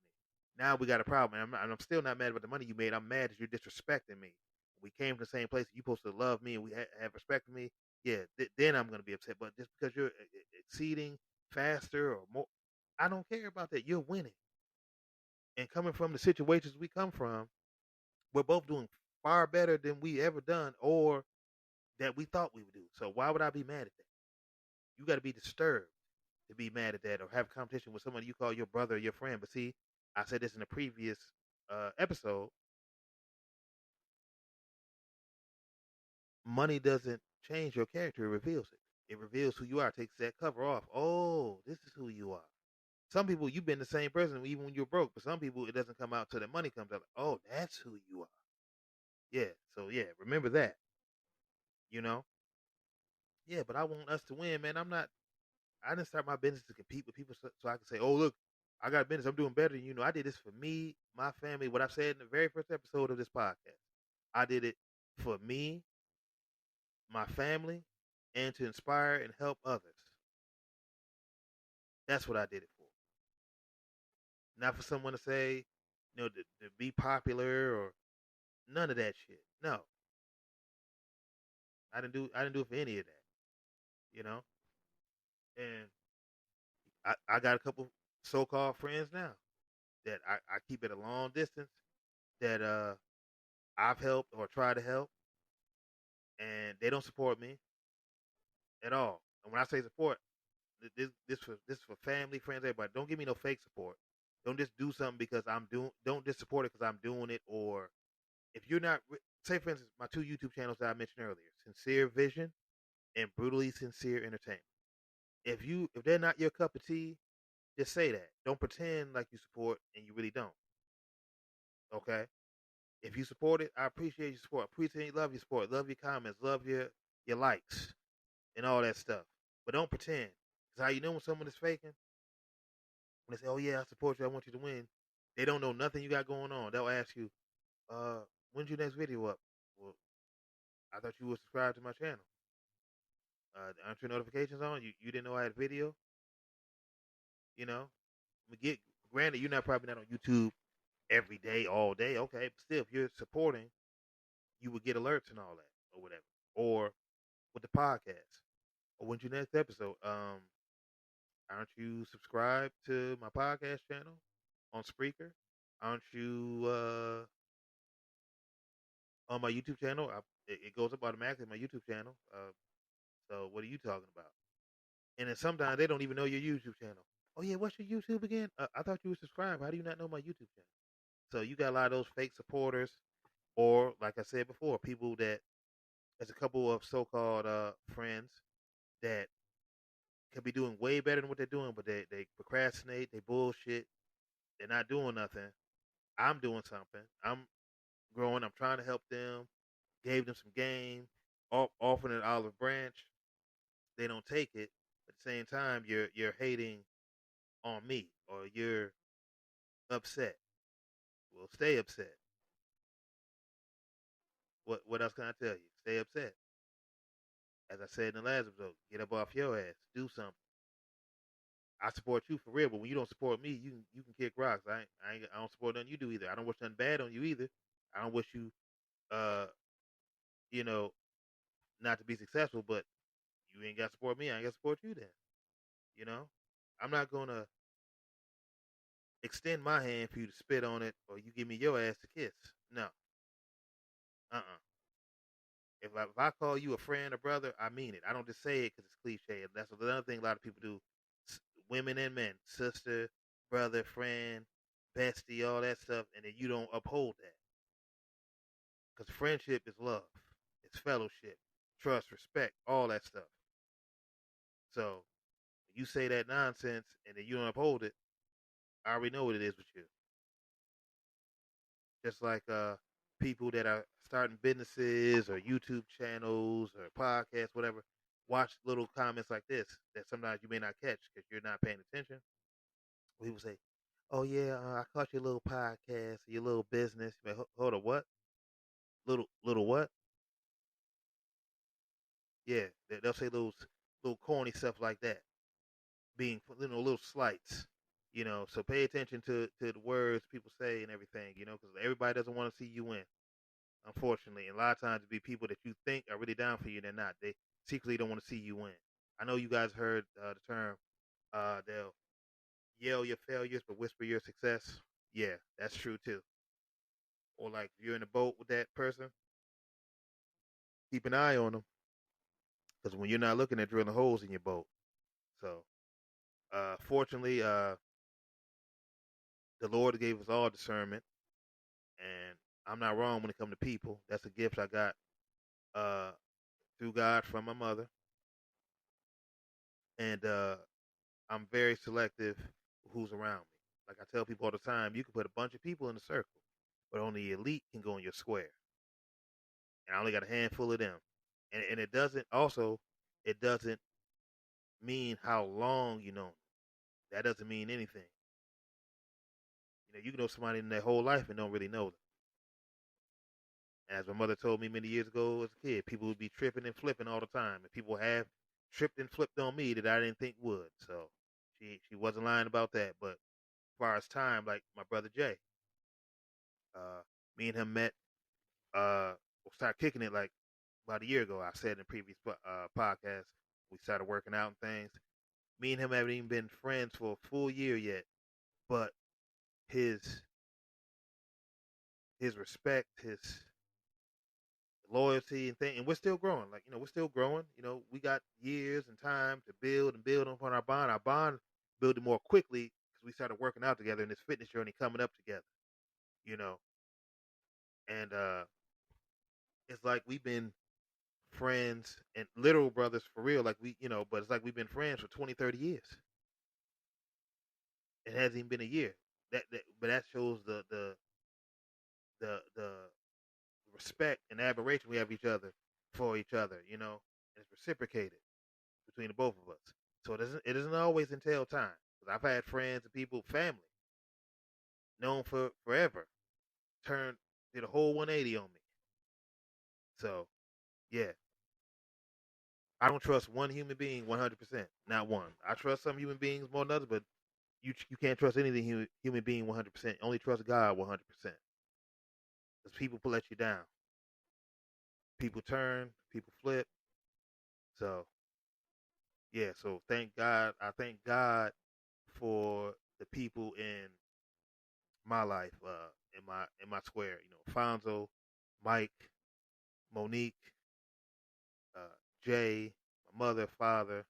Now we got a problem. And I'm still not mad about the money you made. I'm mad that you're disrespecting me. We came from the same place. You're supposed to love me and we have respect for me. Yeah, then I'm going to be upset. But just because you're exceeding faster or more, I don't care about that. You're winning. And coming from the situations we come from, we're both doing far better than we ever done or that we thought we would do. So why would I be mad at that? You got to be disturbed to be mad at that or have a competition with someone you call your brother or your friend. But see, I said this in a previous episode. Money doesn't change your character; it reveals it. It reveals who you are. Takes that cover off. Oh, this is who you are. Some people you've been the same person even when you're broke, but some people it doesn't come out till the money comes out. Like, oh, that's who you are. Yeah. So yeah, remember that. You know. Yeah, but I want us to win, man. I didn't start my business to compete with people so I can say, oh, look, I got a business. I'm doing better than you. I did this for me, my family. What I said in the very first episode of this podcast, I did it for me, my family, and to inspire and help others. That's what I did it for. Not for someone to say, to be popular or none of that shit. No, I didn't do it for any of that. You know, and I got a couple so-called friends now that I keep at a long distance that I've helped or tried to help, and they don't support me at all. And when I say support, This for family, friends, everybody. Don't give me no fake support. Don't just do something because I'm doing. Don't just support it because I'm doing it. Or if you're not, say for instance, my two YouTube channels that I mentioned earlier, Sincere Vision and Brutally Sincere Entertainment. If they're not your cup of tea, just say that. Don't pretend like you support and you really don't. Okay. If you support it, I appreciate your support. Appreciate, love your support, love your comments, love your likes, and all that stuff. But don't pretend. Cause how you know when someone is faking? When they say, "Oh yeah, I support you. I want you to win," they don't know nothing you got going on. They'll ask you, "When's your next video up?" Well, I thought you were subscribed to my channel. Aren't your notifications on? You didn't know I had a video? You know, get granted, you're not probably not on YouTube every day, all day. Okay, but still, if you're supporting, you would get alerts and all that, or whatever. Or with the podcast, or when's your next episode? Aren't you subscribed to my podcast channel on Spreaker? Aren't you on my YouTube channel? It goes up automatically on my YouTube channel. So what are you talking about? And then sometimes they don't even know your YouTube channel. Oh yeah, what's your YouTube again? I thought you were subscribed. How do you not know my YouTube channel? So you got a lot of those fake supporters, or like I said before, people that there's a couple of so-called friends that could be doing way better than what they're doing, but they procrastinate, they bullshit, they're not doing nothing. I'm doing something. I'm growing. I'm trying to help them. Gave them some game, offering an olive branch. They don't take it. At the same time, you're hating on me, or you're upset. Well, stay upset. What else can I tell you? Stay upset. As I said in the last episode, get up off your ass. Do something. I support you for real, but when you don't support me, you can kick rocks. I don't support nothing you do either. I don't wish nothing bad on you either. I don't wish you uh you know not to be successful, but you ain't got to support me. I ain't got to support you then. You know, I'm not gonna extend my hand for you to spit on it, or you give me your ass to kiss. No, If I call you a friend or brother, I mean it. I don't just say it because it's cliche. That's another thing a lot of people do. Women and men, sister, brother, friend, bestie, all that stuff, and then you don't uphold that. Because friendship is love, it's fellowship, trust, respect, all that stuff. So when you say that nonsense and then you don't uphold it, I already know what it is with you. Just like people that are starting businesses or YouTube channels or podcasts, whatever, watch little comments like this that sometimes you may not catch because you're not paying attention. People say, "Oh yeah, I caught your little podcast, your little business." But hold on, what? Little what? Yeah, they'll say those little corny stuff like that, being little slights. So pay attention to the words people say and everything. Because everybody doesn't want to see you win, unfortunately. And a lot of times it be people that you think are really down for you, they're not. They secretly don't want to see you win. I know you guys heard the term, they'll yell your failures but whisper your success. Yeah, that's true too. Or like if you're in a boat with that person, keep an eye on them because when you're not looking, they're drilling holes in your boat. So, fortunately, the Lord gave us all discernment, and I'm not wrong when it comes to people. That's a gift I got uh, through God from my mother, and I'm very selective who's around me. Like I tell people all the time, you can put a bunch of people in a circle, but only the elite can go in your square. And I only got a handful of them. And it doesn't mean how long you know them. That doesn't mean anything. You can know somebody in their whole life and don't really know them. And as my mother told me many years ago as a kid, people would be tripping and flipping all the time. And people have tripped and flipped on me that I didn't think would. So she wasn't lying about that. But as far as time, like my brother Jay, uh, me and him met, started kicking it like about a year ago. I said in the previous podcast, we started working out and things. Me and him haven't even been friends for a full year yet, but his respect, his loyalty and thing, and we're still growing. Like, we're still growing. We got years and time to build and build upon our bond. Our bond building more quickly because we started working out together in this fitness journey coming up together. You know, and it's like we've been friends and literal brothers for real. Like but it's like we've been friends for 20, 30 years. It hasn't even been a year. But that shows the respect and admiration we have each other for each other. And it's reciprocated between the both of us. So it doesn't always entail time. 'Cause I've had friends and people, family, known for forever, did a whole 180 on me. So yeah, I don't trust one human being 100%. Not one. I trust some human beings more than others, but you can't trust anything human being 100%. Only trust God 100%. Because people let you down. People turn. People flip. So yeah. So thank God. I thank God for the people in my life, in my square. Fonzo, Mike, Monique, Jay, my mother, father,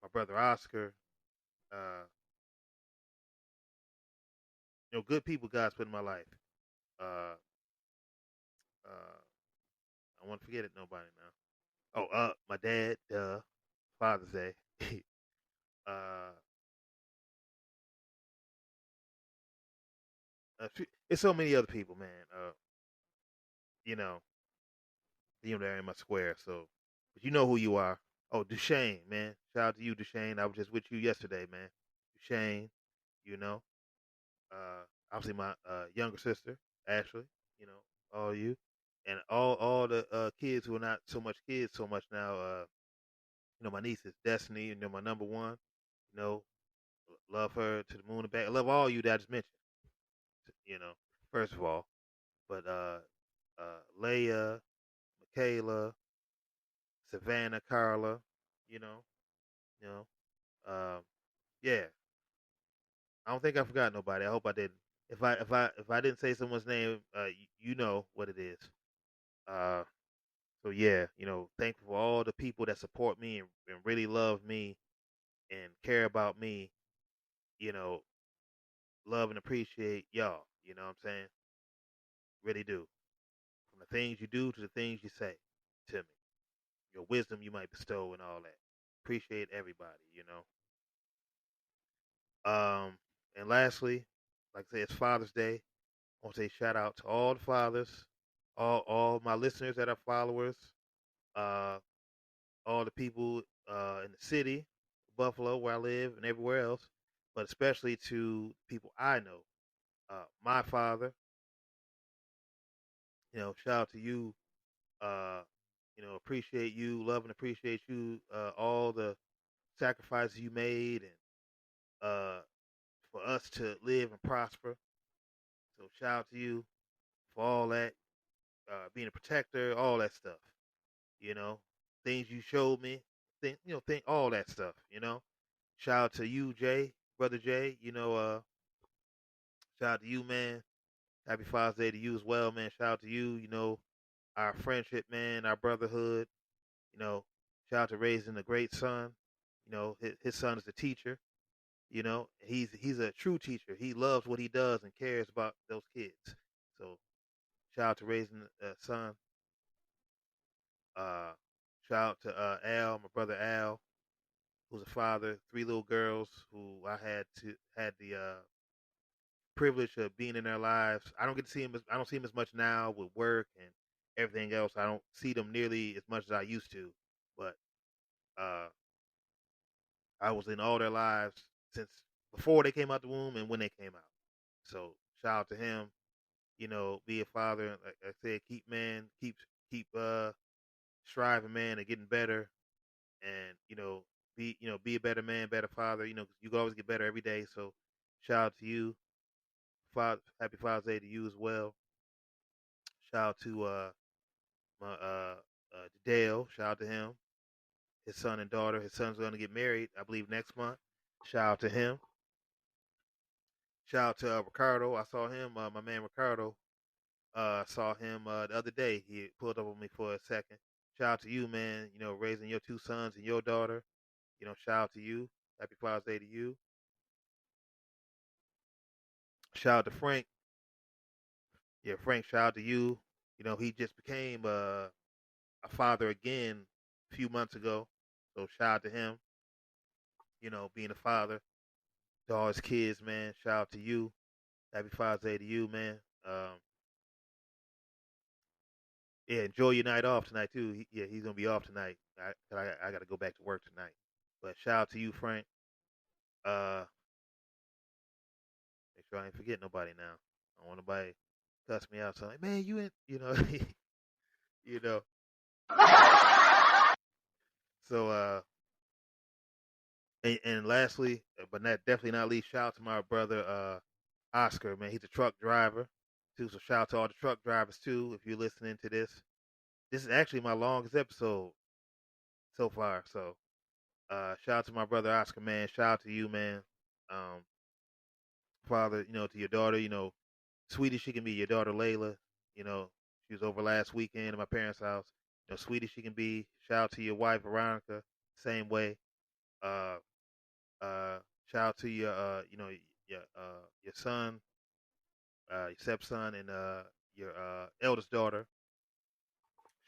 my brother Oscar. Uh, good people God's put in my life. Uh, uh, I won't forget it. Nobody now. Oh, my dad. Father's Day. uh, it's so many other people, man. You know, they're in my square. So, but you know who you are. Oh, Duchesne, man. Shout out to you, Duchesne. I was just with you yesterday, man. Duchesne, you know. Obviously my younger sister, Ashley, you know, all you. And all the kids who are not so much kids so much now, my niece is Destiny, my number one, you know, love her to the moon and back. I love all you that I just mentioned, you know, first of all. But Leia, Michaela, Savannah, Carla, you know, you know, um, yeah. I don't think I forgot nobody. I hope I didn't. If I didn't say someone's name, you know what it is. Uh, so yeah, thankful for all the people that support me and really love me and care about me. You know, love and appreciate y'all. You know what I'm saying? Really do. From the things you do to the things you say to me, your wisdom you might bestow and all that. Appreciate everybody. And lastly, like I say, it's Father's Day. I want to say shout out to all the fathers, all my listeners that are followers, uh, all the people in the city, Buffalo, where I live, and everywhere else, but especially to people I know. My father, shout out to you. Uh, appreciate you, love and appreciate you, all the sacrifices you made, and for us to live and prosper. So shout out to you for all that, being a protector, all that stuff. You know, things you showed me, think all that stuff. Shout out to you, Jay, brother Jay. Shout out to you, man. Happy Father's Day to you as well, man. Shout out to you. Our friendship, man, our brotherhood. You know, shout out to raising a great son. His son is a teacher. He's a true teacher. He loves what he does and cares about those kids. So shout out to raising a son. Uh, shout out to Al, my brother Al, who's a father, three little girls who I had the privilege of being in their lives. I don't get to see him. I don't see him as much now with work and everything else. I don't see them nearly as much as I used to. But uh, I was in all their lives since before they came out the womb and when they came out. So shout out to him. Be a father. Like I said, keep striving, man, and getting better, and be a better man, better father. Cause you can always get better every day. So shout out to you. Happy Father's Day to you as well. Shout out to my Dale. Shout out to him, his son and daughter. His son's going to get married, I believe, next month. Shout out to him. Shout out to Ricardo. I saw him, my man Ricardo. Saw him the other day. He pulled up on me for a second. Shout out to you, man. You know, raising your two sons and your daughter. You know, shout out to you. Happy Father's Day to you. Shout out to Frank. Yeah, Frank. Shout out to you. You know, he just became a father again a few months ago. So shout out to him. You know, being a father to all his kids, man. Shout out to you. Happy Father's Day to you, man. Um, yeah, enjoy your night off tonight too. Yeah, he's gonna be off tonight. I got to go back to work tonight. But shout out to you, Frank. Uh, make sure I ain't forget nobody now. I don't want nobody cuss me out. So like, man, you ain't, you know, you know. So and lastly, but not definitely not least, shout out to my brother Oscar. Man, he's a truck driver too. So shout out to all the truck drivers too. If you're listening to this, this is actually my longest episode so far. So shout out to my brother Oscar, man. Shout out to you, man. Um, Father, you know, to your daughter, you know, sweet as she can be, your daughter Layla. You know, she was over last weekend at my parents' house. You know, sweet as she can be. Shout out to your wife Veronica, same way. Uh, shout out to your, you know, your son, your stepson, and your eldest daughter.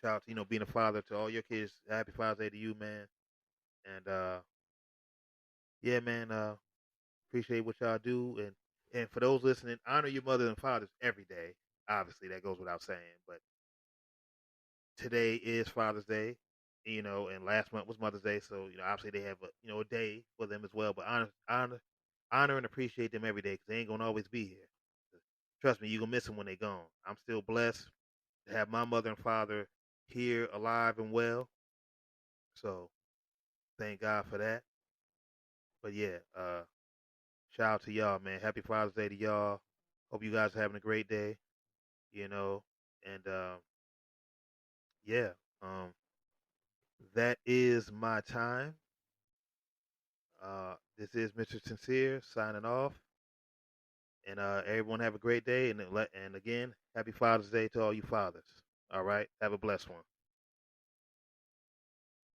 Shout out to, you know, being a father to all your kids. Happy Father's Day to you, man. And yeah, man. Appreciate what y'all do, and for those listening, honor your mother and fathers every day. Obviously, that goes without saying, but today is Father's Day, you know, and last month was Mother's Day, so you know, obviously they have a a day for them as well. But honor and appreciate them every day because they ain't gonna always be here. Trust me, you gonna miss them when they gone. I'm still blessed to have my mother and father here, alive and well. So thank God for that. But yeah, shout out to y'all, man. Happy Father's Day to y'all. Hope you guys are having a great day. You know, and yeah, um, that is my time. This is Mr. Sincere signing off, and everyone have a great day, and again, happy Father's Day to all you fathers. All right, have a blessed one.